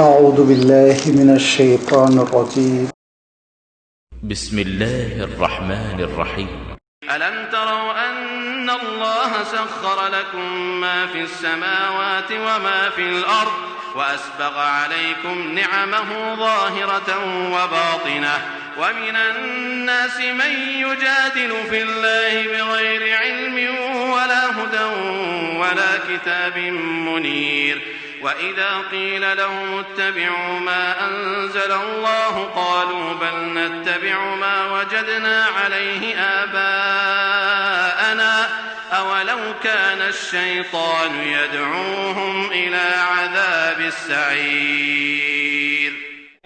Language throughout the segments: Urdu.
أعوذ بالله من الشيطان الرجيم. بسم الله الرحمن الرحيم. ألم تروا أن الله سخر لكم ما في السماوات وما في الأرض وأسبغ عليكم نعمه ظاهرة وباطنة ومن الناس من يجادل في الله بغير علم ولا هدى ولا كتاب منير وإذا قيل لهم اتبعوا ما أنزل الله قالوا بل نتبع ما وجدنا عليه آباءنا أولو كان الشيطان يدعوهم إلى عذاب السعير.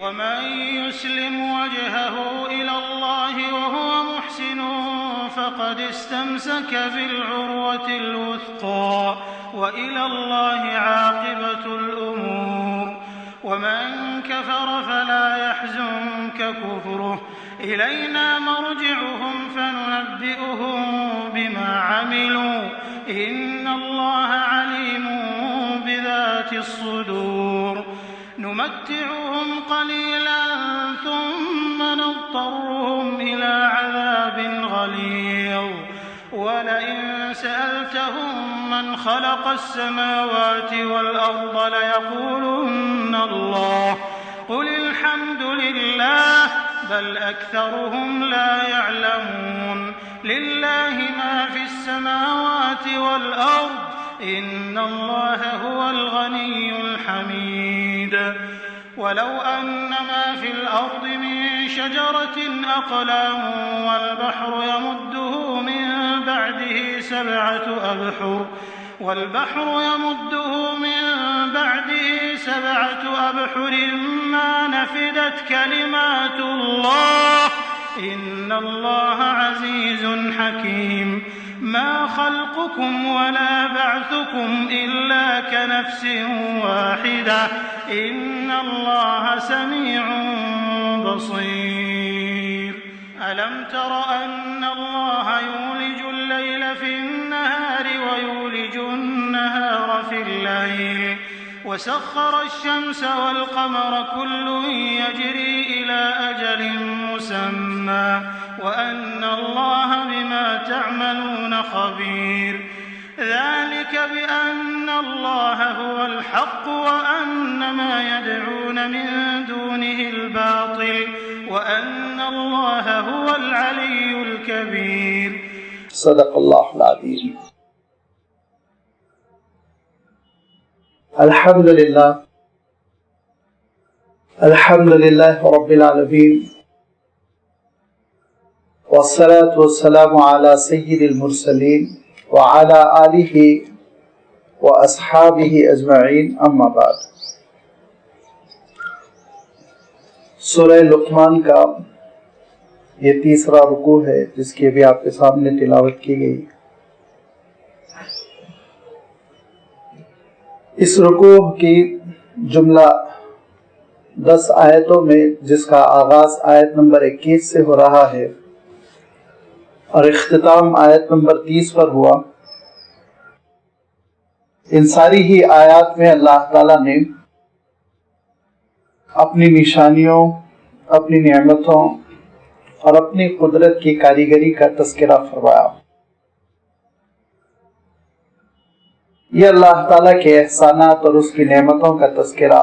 ومن يسلم وجهه إلى الله وهو محسن فقد استمسك بالعروة الوثقى وإلى الله عاقبة الأمور. ومن كفر فلا يحزنك كفره إلينا مرجعهم فننبئهم بما عملوا إن الله عليم بذات الصدور. نمتعهم قليلا ثم نضطرهم إلى عذاب غليظ ولئن سألتهم من خلق السماوات والأرض ليقولن الله قل الحمد لله بل أكثرهم لا يعلمون. لله ما في السماوات والأرض إن الله هو الغني الحميد. ولو أن ما في الأرض من شجرة أقلام والبحر يمده من بعده سبعة أبحر ما نفدت كلمات الله إن الله عزيز حكيم. ما خلقكم ولا بعثكم إلا كنفس واحدة إن الله سميع بصير. ألم تر أن الله يولج الليل في النهار ويولج النهار في الليل وسخر الشمس والقمر كل يجري إلى أجل مسمى وأن الله بما تعملون خبير. ذلك بأن الله هو الحق وأن ما يدعون من دونه الباطل وأن الله هو العلي الكبير. صدق الله العظيم. الحمد لله رب العالمين والصلاة والسلام على سيد المرسلين وعلى آله وأصحابه أجمعين أما بعد. سورہ لقمان کا یہ تیسرا رکوع ہے جس کی ابھی آپ کے سامنے تلاوت کی گئی. اس رکوع کی جملہ 10 آیتوں میں جس کا آغاز آیت نمبر 21 سے ہو رہا ہے اور اختتام آیت نمبر 30 پر ہوا. ان ساری ہی آیات میں اللہ تعالیٰ نے اپنی نشانیوں، اپنی نعمتوں اور اپنی قدرت کی کاریگری کا تذکرہ فرمایا. یہ اللہ تعالیٰ کے احسانات اور اس کی نعمتوں کا تذکرہ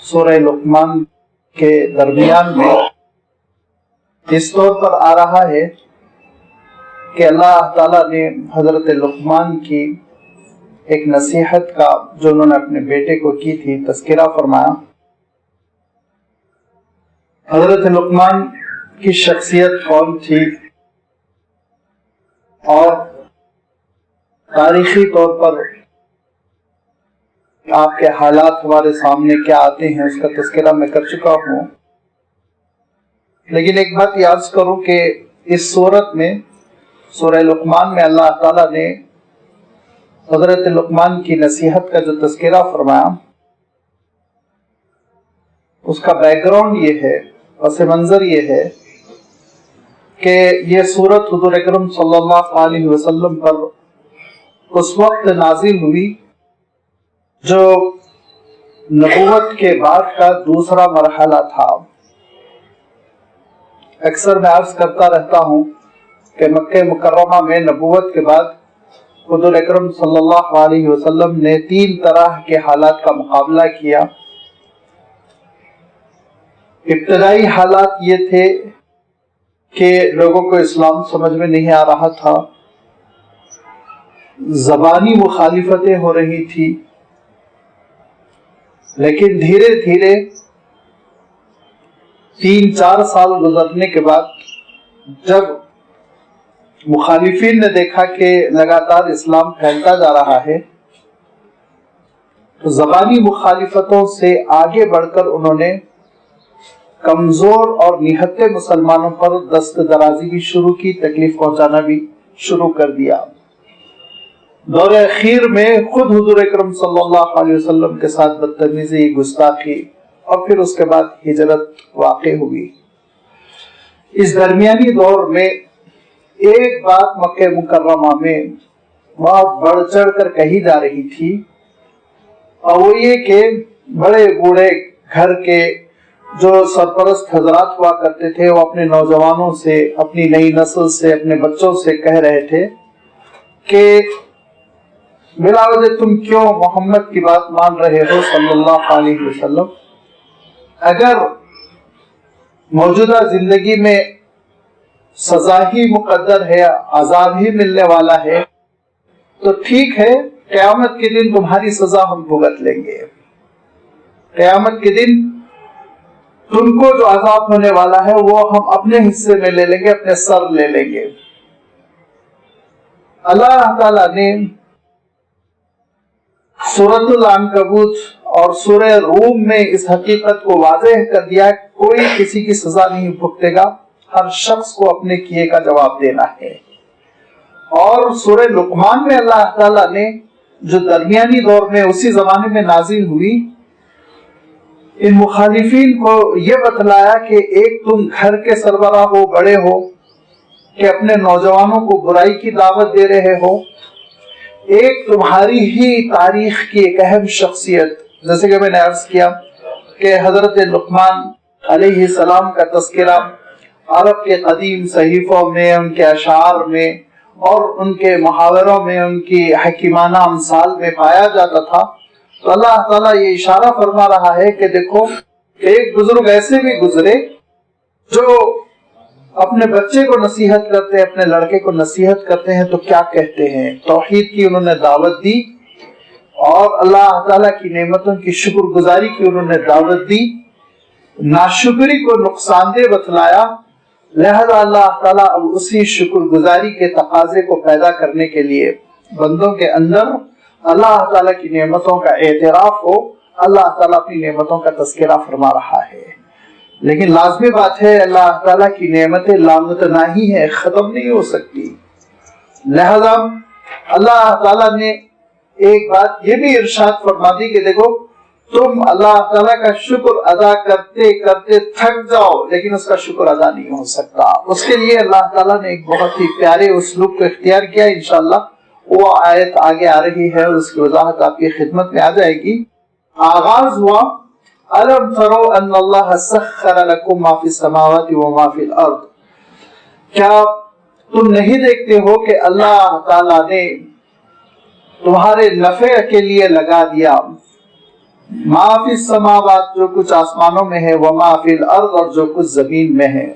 سورہ لقمان کے درمیان میں اس طور پر آ رہا ہے کہ اللہ تعالیٰ نے حضرت لقمان کی ایک نصیحت کا جو انہوں نے اپنے بیٹے کو کی تھی تذکرہ فرمایا. حضرت لقمان کی شخصیت کون تھی اور تاریخی طور پر آپ کے حالات ہمارے سامنے کیا آتے ہیں اس کا تذکرہ میں کر چکا ہوں. لیکن ایک بات یہ عرض کروں کہ اس صورت میں سورہ لقمان میں اللہ تعالیٰ نے حضرت لقمان کی نصیحت کا جو تذکرہ فرمایا اس کا بیک گراؤنڈ یہ ہے، پس منظر یہ ہے کہ یہ سورت حضور اکرم صلی اللہ علیہ وسلم پر اس وقت نازل ہوئی جو نبوت کے بعد کا دوسرا مرحلہ تھا۔ اکثر میں عرض کرتا رہتا ہوں کہ مکہ مکرمہ میں نبوت کے بعد حضور اکرم صلی اللہ علیہ وسلم نے 3 طرح کے حالات کا مقابلہ کیا۔ ابتدائی حالات یہ تھے کہ لوگوں کو اسلام سمجھ میں نہیں آ رہا تھا، زبانی مخالفتیں ہو رہی تھی، لیکن دھیرے دھیرے 3-4 سال گزرنے کے بعد جب مخالفین نے دیکھا کہ لگاتار اسلام پھیلتا جا رہا ہے تو زبانی مخالفتوں سے آگے بڑھ کر انہوں نے کمزور اور نہتے مسلمانوں پر دست درازی بھی شروع کی، تکلیف پہنچانا بھی شروع کر دیا۔ دور اخیر میں خود حضور اکرم صلی اللہ علیہ وسلم کے ساتھ بدتمیزی، گستاخی اور پھر اس کے بعد ہجرت واقع ہوئی۔ اس درمیانی دور میں ایک بات مکہ مکرمہ میں بہت بڑھ چڑھ کر کہی جا رہی تھی، اور وہ یہ کہ بڑے بوڑھے گھر کے جو سرپرست حضرات ہوا کرتے تھے وہ اپنے نوجوانوں سے، اپنی نئی نسل سے، اپنے بچوں سے کہہ رہے تھے کہ بلا وجہ تم کیوں محمد کی بات مان رہے ہو صلی اللہ علیہ وسلم؟ اگر موجودہ زندگی میں سزا ہی مقدر ہے، عذاب ہی ملنے والا ہے، تو ٹھیک ہے، قیامت کے دن تمہاری سزا ہم بھگت لیں گے۔ قیامت کے دن تم کو جو عذاب ہونے والا ہے وہ ہم اپنے حصے میں لے لیں گے، اپنے سر لے لیں گے۔ اللہ تعالیٰ نے سورۃ العنکبوت اور سورہ روم میں اس حقیقت کو واضح کر دیا، کوئی کسی کی سزا نہیں بھگتے گا، ہر شخص کو اپنے کیے کا جواب دینا ہے۔ اور سورہ لقمان میں اللہ تعالیٰ نے جو درمیانی دور میں اسی زمانے میں نازل ہوئی، ان مخالفین کو یہ بتلایا کہ ایک تم گھر کے سربراہ ہو، بڑے ہو، کہ اپنے نوجوانوں کو برائی کی دعوت دے رہے ہو، ایک تمہاری ہی تاریخ کی ایک اہم شخصیت، جیسے کہ میں نے عرض کیا کہ حضرت لقمان علیہ السلام کا تذکرہ عرب کے قدیم صحیفوں میں، ان کے اشعار میں اور ان کے محاوروں میں، ان کی حکیمانہ امثال میں پایا جاتا تھا۔ تو اللہ تعالیٰ یہ اشارہ فرما رہا ہے کہ دیکھو، ایک بزرگ ایسے بھی گزرے جو اپنے بچے کو نصیحت کرتے ہیں، اپنے لڑکے کو نصیحت کرتے ہیں تو کیا کہتے ہیں؟ توحید کی انہوں نے دعوت دی اور اللہ تعالیٰ کی نعمتوں کی شکر گزاری کی انہوں نے دعوت دی، ناشکری کو نقصان دہ بتلایا۔ لہذا اللہ تعالیٰ اب اسی شکر گزاری کے تقاضے کو پیدا کرنے کے لیے بندوں کے اندر اللہ تعالیٰ کی نعمتوں کا اعتراف ہو، اللہ تعالیٰ اپنی نعمتوں کا تذکرہ فرما رہا ہے۔ لیکن لازمی بات ہے، اللہ تعالیٰ کی نعمتیں لامتناہی ہیں، ختم نہیں ہو سکتی۔ لہذا اللہ تعالیٰ نے ایک بات یہ بھی ارشاد فرما دی کہ دیکھو، تم اللہ تعالیٰ کا شکر ادا کرتے کرتے تھک جاؤ، لیکن اس کا شکر ادا نہیں ہو سکتا۔ اس کے لیے اللہ تعالیٰ نے ایک بہت ہی پیارے اسلوب کو اختیار کیا، انشاءاللہ وہ آیت آگے آ رہی ہے اور اس کی وضاحت آپ کی خدمت میں آ جائے گی۔ آغاز ہوا أَلَمْ تَرَوْا أَنَّ اللَّهَ سَخَّرَ لَكُم مَّا فِي السَّمَاوَاتِ وَمَا فِي الْأَرْضِ، کیا تم نہیں دیکھتے ہو کہ اللہ تعالیٰ نے تمہارے نفع کے لیے لگا دیا ما فی السماوات، جو کچھ آسمانوں میں ہے، وما فی الارض، اور جو کچھ زمین میں ہے۔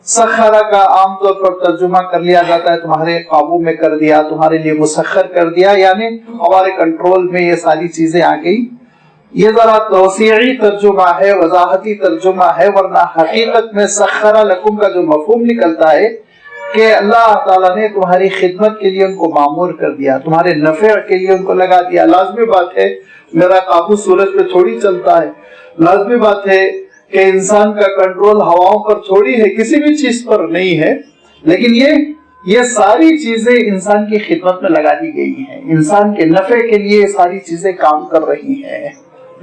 سخرہ کا عام طور پر ترجمہ کر لیا جاتا ہے تمہارے قابو میں کر دیا، تمہارے لیے مسخر کر دیا، یعنی ہمارے کنٹرول میں یہ ساری چیزیں آ گئی۔ یہ ذرا توسیعی ترجمہ ہے، وضاحتی ترجمہ ہے، ورنہ حقیقت میں سخرہ لکم کا جو مفہوم نکلتا ہے کہ اللہ تعالیٰ نے تمہاری خدمت کے لیے ان کو معمور کر دیا، تمہارے نفع کے لیے ان کو لگا دیا۔ لازمی بات ہے میرا قابو سورج پہ تھوڑی چلتا ہے، لازمی بات ہے کہ انسان کا کنٹرول ہواؤں پر تھوڑی ہے، کسی بھی چیز پر نہیں ہے، لیکن یہ ساری چیزیں انسان کی خدمت میں لگا دی گئی ہیں، انسان کے نفع کے لیے ساری چیزیں کام کر رہی ہیں۔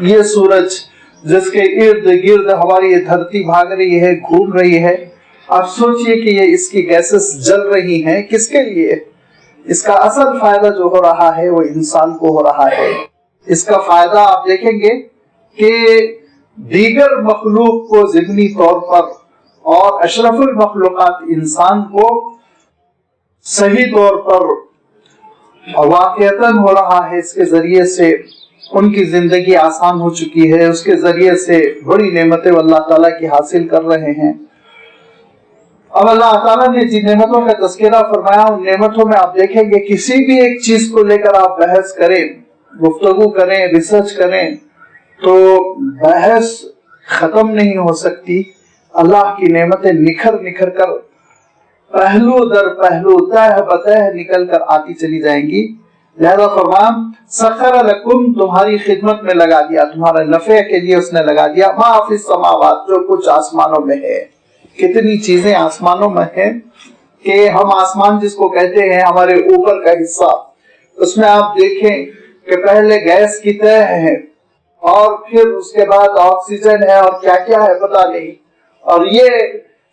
یہ سورج جس کے ارد گرد ہماری یہ دھرتی بھاگ رہی ہے، گھوم رہی ہے، آپ سوچئے کہ یہ اس کی گیسز جل رہی ہیں، کس کے لیے؟ اس کا اصل فائدہ جو ہو رہا ہے وہ انسان کو ہو رہا ہے۔ اس کا فائدہ آپ دیکھیں گے کہ دیگر مخلوق کو ضمنی طور پر اور اشرف المخلوقات انسان کو صحیح طور پر واقعتاً ہو رہا ہے، اس کے ذریعے سے ان کی زندگی آسان ہو چکی ہے، اس کے ذریعے سے بڑی نعمتیں اللہ تعالیٰ کی حاصل کر رہے ہیں۔ اب اللہ تعالیٰ نے جن نعمتوں کا تذکرہ فرمایا، ان نعمتوں میں آپ دیکھیں گے کسی بھی ایک چیز کو لے کر آپ بحث کریں، گفتگو کریں، ریسرچ کریں تو بحث ختم نہیں ہو سکتی۔ اللہ کی نعمتیں نکھر نکھر کر پہلو در پہلو تہ بتہ نکل کر آتی چلی جائیں گی۔ لہذا فرمان سخر لکم، تمہاری خدمت میں لگا دیا، تمہارے نفع کے لیے اس نے لگا دیا، ما فی السماوات، جو کچھ آسمانوں میں ہے۔ کتنی چیزیں آسمانوں میں ہیں کہ ہم آسمان جس کو کہتے ہیں ہمارے اوپر کا حصہ، اس میں آپ دیکھیں کہ پہلے گیس کی تہ ہے اور پھر اس کے بعد آکسیجن ہے اور کیا کیا ہے پتہ نہیں، اور یہ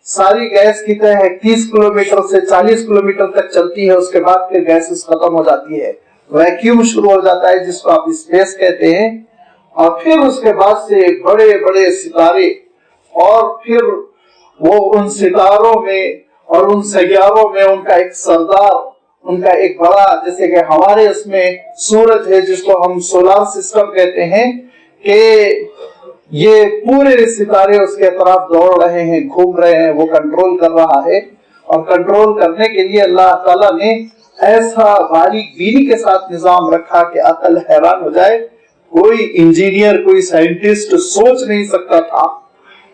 ساری گیس کی تہ 30 کلومیٹر سے 40 کلومیٹر تک چلتی ہے، اس کے بعد پھر گیسز ختم ہو جاتی ہے، ویکیوم شروع ہو جاتا ہے جس کو آپ اسپیس کہتے ہیں، اور پھر اس کے بعد سے بڑے بڑے ستارے، اور پھر وہ ان ستاروں میں اور ان سیاروں میں ان کا ایک سردار، ان کا ایک بڑا، جیسے کہ ہمارے اس میں سورج ہے جس کو ہم سولار سسٹم کہتے ہیں، کہ یہ پورے ستارے اس کے اطراف دوڑ رہے ہیں، گھوم رہے ہیں، وہ کنٹرول کر رہا ہے، اور کنٹرول کرنے کے لیے اللہ تعالیٰ نے ایسا باریک بینی کے ساتھ نظام رکھا کہ عقل حیران ہو جائے، کوئی انجینئر کوئی سائنٹسٹ سوچ نہیں سکتا تھا،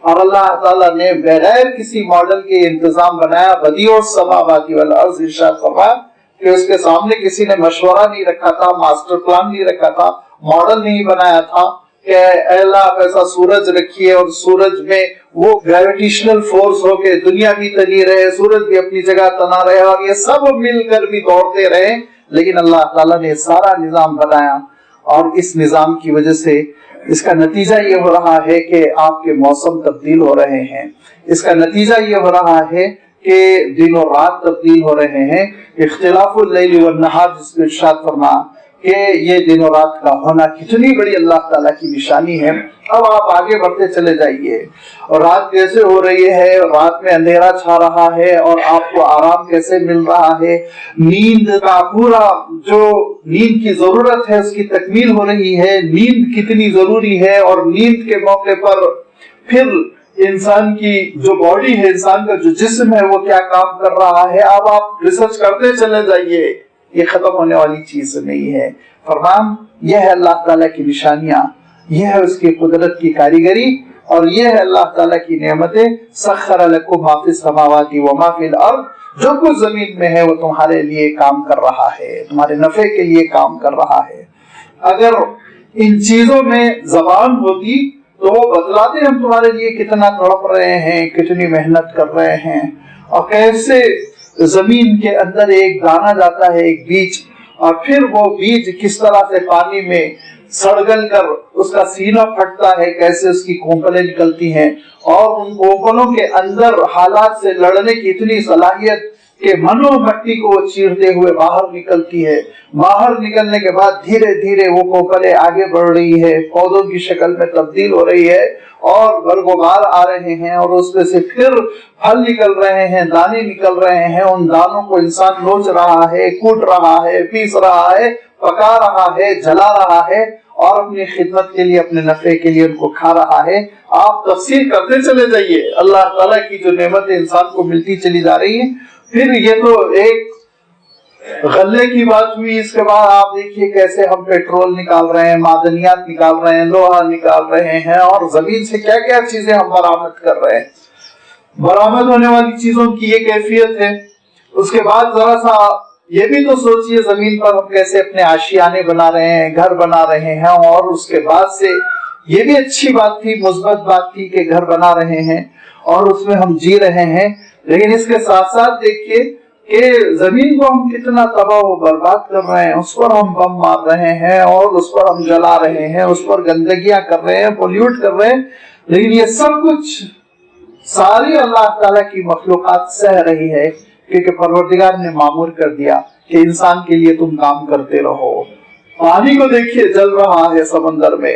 اور اللہ تعالیٰ نے بغیر کسی ماڈل کے انتظام بنایا۔ بدیع السماوات والارض، ارشاد فرمایا کہ اس کے سامنے کسی نے مشورہ نہیں رکھا تھا، ماسٹر پلان نہیں رکھا تھا، ماڈل نہیں بنایا تھا کہ اے اللہ آپ ایسا سورج رکھیے اور سورج میں وہ گریویٹیشنل فورس ہو کے دنیا بھی تنی رہے، سورج بھی اپنی جگہ تنا رہے، اور یہ سب مل کر بھی دوڑتے رہے، لیکن اللہ تعالیٰ نے سارا نظام بنایا، اور اس نظام کی وجہ سے اس کا نتیجہ یہ ہو رہا ہے کہ آپ کے موسم تبدیل ہو رہے ہیں، اس کا نتیجہ یہ ہو رہا ہے کہ دن اور رات تبدیل ہو رہے ہیں، اختلاف اللیل والنہار جس میں ارشاد فرما کہ یہ دن و رات کا ہونا کتنی بڑی اللہ تعالیٰ کی نشانی ہے۔ اب آپ آگے بڑھتے چلے جائیے، اور رات کیسے ہو رہی ہے، رات میں اندھیرا چھا رہا ہے اور آپ کو آرام کیسے مل رہا ہے، نیند کا پورا جو نیند کی ضرورت ہے اس کی تکمیل ہو رہی ہے، نیند کتنی ضروری ہے، اور نیند کے موقع پر پھر انسان کی جو باڈی ہے، انسان کا جو جسم ہے وہ کیا کام کر رہا ہے۔ اب آپ ریسرچ کرتے چلے جائیے، یہ ختم ہونے والی چیز نہیں ہے۔ فرمان یہ ہے اللہ تعالیٰ کی نشانیاں، یہ ہے اس کی قدرت کی کاریگری، اور یہ ہے اللہ تعالیٰ کی نعمتیں۔ سخر لکم ما فی السماوات وما فی الارض، جو کچھ زمین میں ہے وہ تمہارے لیے کام کر رہا ہے، تمہارے نفع کے لیے کام کر رہا ہے۔ اگر ان چیزوں میں زبان ہوتی تو وہ بتلاتے ہم تمہارے لیے کتنا تڑپ رہے ہیں، کتنی محنت کر رہے ہیں، اور کیسے زمین کے اندر ایک دانہ جاتا ہے، ایک بیج، اور پھر وہ بیج کس طرح سے پانی میں سڑگل کر اس کا سینہ پھٹتا ہے، کیسے اس کی کونپلیں نکلتی ہیں، اور ان کونپلوں کے اندر حالات سے لڑنے کی اتنی صلاحیت کہ منو مٹی کو چیرتے ہوئے باہر نکلتی ہے، باہر نکلنے کے بعد دھیرے دھیرے وہ کونپلیں آگے بڑھ رہی ہے، پودوں کی شکل میں تبدیل ہو رہی ہے، اور برگوبار آ رہے ہیں، اور اس میں سے پھر پھل نکل رہے ہیں، دانے نکل رہے ہیں، ان دانوں کو انسان نوچ رہا ہے، کوٹ رہا ہے، پیس رہا ہے، پکا رہا ہے، جلا رہا ہے، اور اپنی خدمت کے لیے، اپنے نفع کے لیے ان کو کھا رہا ہے۔ آپ تفصیل کرتے چلے جائیے، اللہ تعالیٰ کی جو نعمتیں انسان کو ملتی چلی جا رہی ہیں۔ پھر یہ تو ایک غلے کی بات ہوئی، اس کے بعد آپ دیکھیے کیسے ہم پیٹرول نکال رہے ہیں، معدنیات نکال رہے ہیں، لوہا نکال رہے ہیں، اور زمین سے کیا کیا چیزیں ہم برآمد کر رہے ہیں۔ برآمد ہونے والی چیزوں کی یہ کیفیت ہے۔ اس کے بعد ذرا سا یہ بھی تو سوچئے زمین پر ہم کیسے اپنے آشیانے بنا رہے ہیں، گھر بنا رہے ہیں، اور اس کے بعد سے یہ بھی اچھی بات تھی، مثبت بات تھی کہ گھر بنا رہے ہیں اور اس میں ہم جی رہے ہیں، لیکن اس کے ساتھ ساتھ دیکھیے کہ زمین کو ہم کتنا تباہ و برباد کر رہے ہیں، اس پر ہم بم مار رہے ہیں، اور اس پر ہم جلا رہے ہیں، اس پر گندگیاں کر رہے ہیں، پولیوٹ کر رہے ہیں، لیکن یہ سب کچھ ساری اللہ تعالیٰ کی مخلوقات سہ رہی ہے، کیونکہ پروردگار نے مامور کر دیا کہ انسان کے لیے تم کام کرتے رہو۔ پانی کو دیکھیے جل رہا ہے سمندر میں،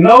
9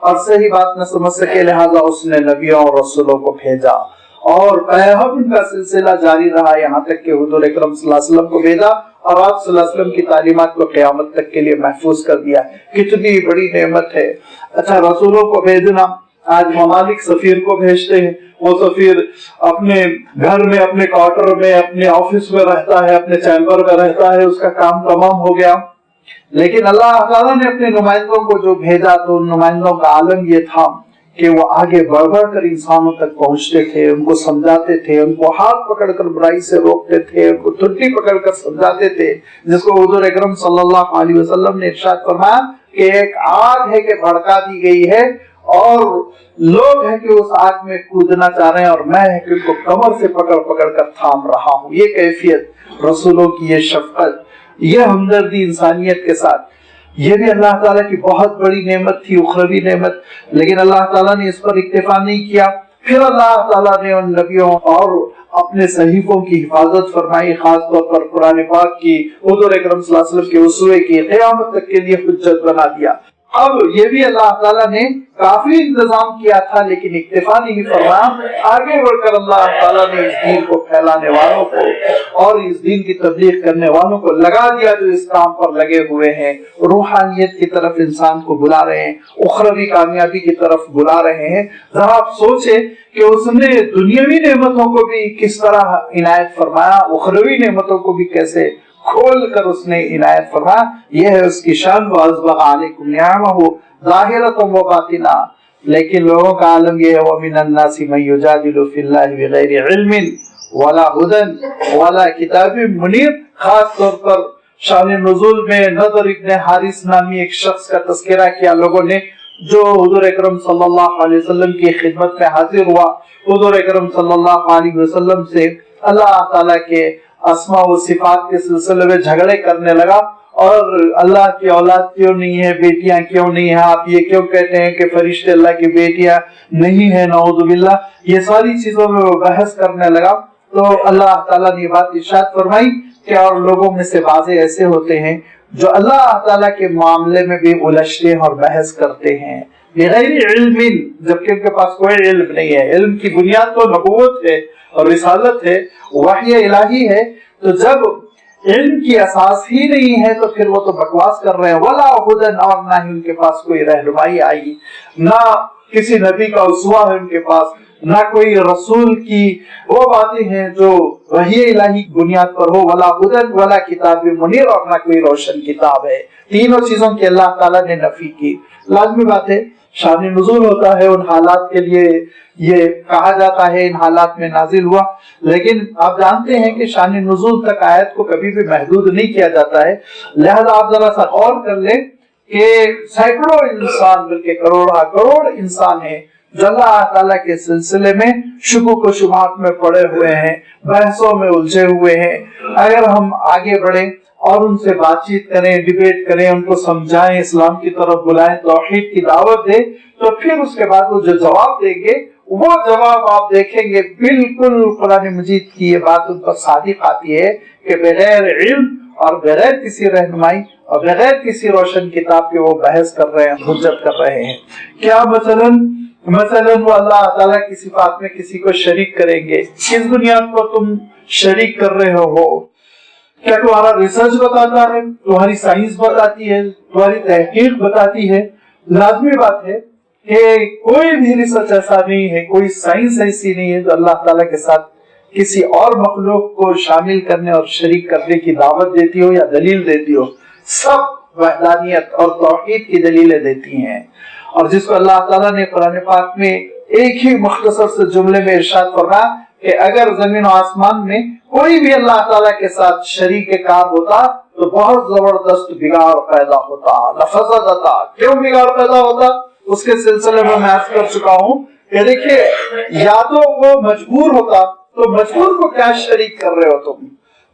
اور صحیح بات نہ سمجھ سکے، لہذا اس نے نبیوں اور رسولوں کو بھیجا اور ان کا سلسلہ جاری رہا یہاں تک کہ حضور اکرم صلی اللہ علیہ وسلم کو بھیجا اور آپ صلی اللہ علیہ وسلم کی تعلیمات کو قیامت تک کے لیے محفوظ کر دیا۔ کتنی بڑی نعمت ہے۔ اچھا، رسولوں کو بھیجنا، آج ممالک سفیر کو بھیجتے ہیں، وہ سفیر اپنے گھر میں، اپنے کوارٹر میں، اپنے آفس میں رہتا ہے، اپنے چیمبر میں رہتا ہے، اس کا کام تمام ہو گیا۔ لیکن اللہ تعالیٰ نے اپنے نمائندوں کو جو بھیجا تو ان نمائندوں کا عالم یہ تھا کہ وہ آگے بڑھ بڑھ کر انسانوں تک پہنچتے تھے، ان کو سمجھاتے تھے، ان کو ہاتھ پکڑ کر برائی سے روکتے تھے، ان کو ٹھڈی پکڑ کر سمجھاتے تھے، جس کو حضور اکرم صلی اللہ علیہ وسلم نے ارشاد فرمایا کہ ایک آگ ہے کہ بھڑکا دی گئی ہے اور لوگ ہیں کہ اس آگ میں کودنا چاہ رہے ہیں اور میں ہے کہ ان کو کمر سے پکڑ پکڑ کر تھام رہا ہوں۔ یہ کیفیت رسولوں کی، یہ شفقت، یہ ہمدردی انسانیت کے ساتھ، یہ بھی اللہ تعالیٰ کی بہت بڑی نعمت تھی، اخروی نعمت۔ لیکن اللہ تعالیٰ نے اس پر اکتفا نہیں کیا، پھر اللہ تعالیٰ نے ان نبیوں اور اپنے صحیفوں کی حفاظت فرمائی، خاص طور پر قرآن پاک کی، حضور اکرم صلی اللہ علیہ وسلم کے اسوے کی، قیامت تک کے لیے حجت بنا دیا۔ اب یہ بھی اللہ تعالیٰ نے کافی انتظام کیا تھا لیکن اکتفا نہیں فرمایا، آگے بڑھ کر اللہ تعالیٰ نے اس دین کو پھیلانے والوں کو اور اس دین کی تبلیغ کرنے والوں کو لگا دیا جو اس کام پر لگے ہوئے ہیں، روحانیت کی طرف انسان کو بلا رہے ہیں، اخروی کامیابی کی طرف بلا رہے ہیں۔ ذرا آپ سوچیں کہ اس نے دنیاوی نعمتوں کو بھی کس طرح عنایت فرمایا، اخروی نعمتوں کو بھی کیسے کھول کر اس نے عنایت فرمایا۔ یہ ہے اس کی شان، وَأَسْبَغَ عَلَيْكُمْ نِعَمَهُ ظَاهِرَةً وَبَاطِنًا۔ لیکن لوگوں کا عالم یہ ہے وَمِنَ النَّاسِ مَن يُجَادِلُ فِي اللَّهِ بِغَيْرِ عِلْمٍ وَلَا هُدًى وَلَا كِتَابٍ مُنِيرٍ۔ خاص طور پر شان نزول میں نضر ابن حارث نامی ایک شخص کا تذکرہ کیا لوگوں نے، جو حضور اکرم صلی اللہ علیہ وسلم کی خدمت میں حاضر ہوا، حضور اکرم صلی اللہ علیہ وسلم سے اللہ تعالیٰ کے اسماء و صفات کے سلسلے میں جھگڑے کرنے لگا، اور اللہ کی اولاد کیوں نہیں ہے، بیٹیاں کیوں نہیں ہیں، آپ یہ کیوں کہتے ہیں کہ فرشتے اللہ کی بیٹیاں نہیں ہیں، نعوذ باللہ، یہ ساری چیزوں میں وہ بحث کرنے لگا۔ تو اللہ تعالیٰ نے یہ بات ارشاد فرمائی کہ اور لوگوں میں سے بعض ایسے ہوتے ہیں جو اللہ تعالیٰ کے معاملے میں بھی الجھتے ہیں اور بحث کرتے ہیں بغیر علم، جبکہ ان کے پاس کوئی علم نہیں ہے۔ علم کی بنیاد تو نبوت ہے اور رسالت ہے، وحی الہی ہے، تو جب علم کی اساس ہی نہیں ہے تو پھر وہ تو بکواس کر رہے ہیں۔ ولا ہدن، اور نہ ہی ان کے پاس کوئی رہنمائی آئی، نہ کسی نبی کا اسوہ ہے ان کے پاس، نہ کوئی رسول کی وہ باتیں ہیں جو وحی الہی بنیاد پر ہو۔ ولا ہدن ولا کتاب منیر، اور نہ کوئی روشن کتاب ہے۔ تینوں چیزوں کی اللہ تعالیٰ نے نفی کی۔ لازمی بات ہے، شان نزول ہوتا ہے ان حالات کے لیے، یہ کہا جاتا ہے ان حالات میں نازل ہوا، لیکن آپ جانتے ہیں کہ شان نزول تک آیت کو کبھی بھی محدود نہیں کیا جاتا ہے۔ لہذا آپ ذرا سا غور کر لیں کہ سینکڑوں انسان بلکہ کروڑ انسان ہیں جو اللہ تعالیٰ کے سلسلے میں شکوک و شبہات میں پڑے ہوئے ہیں، بحثوں میں الجھے ہوئے ہیں۔ اگر ہم آگے بڑھیں اور ان سے بات چیت کریں، ڈیبیٹ کریں، ان کو سمجھائیں، اسلام کی طرف بلائیں، توحید کی دعوت دیں، تو پھر اس کے بعد وہ جو جواب دیں گے وہ جواب آپ دیکھیں گے بالکل قرآن مجید کی یہ بات ان پر صادق آتی ہے کہ بغیر علم اور بغیر کسی رہنمائی اور بغیر کسی روشن کتاب کے وہ بحث کر رہے ہیں، حجت کر رہے ہیں۔ کیا مثلاً وہ اللہ تعالیٰ کی صفات میں کسی کو شریک کریں گے، کس بنیاد پر تم شریک کر رہے ہو؟ کیا تمہارا ریسرچ بتاتا ہے، تمہاری سائنس بتاتی ہے، تمہاری تحقیق بتاتی ہے؟ لازمی بات ہے کہ کوئی بھی ریسرچ ایسا نہیں ہے، کوئی سائنس ایسی نہیں ہے جو اللہ تعالیٰ کے ساتھ کسی اور مخلوق کو شامل کرنے اور شریک کرنے کی دعوت دیتی ہو یا دلیل دیتی ہو۔ سب وحدانیت اور توحید کی دلیلیں دیتی ہیں، اور جس کو اللہ تعالیٰ نے قرآن پاک میں ایک ہی مختصر سے جملے میں ارشاد فرمایا کہ اگر زمین و آسمان میں کوئی بھی اللہ تعالیٰ کے ساتھ شریک کار ہوتا تو بہت زبردست بگاڑ پیدا ہوتا، لفظتا۔ کیوں بگاڑ پیدا ہوتا؟ اس کے سلسلے میں عرض کر چکا ہوں کہ دیکھیں، یا تو وہ مجبور ہوتا، تو مجبور کو کیا شریک کر رہے ہو تم؟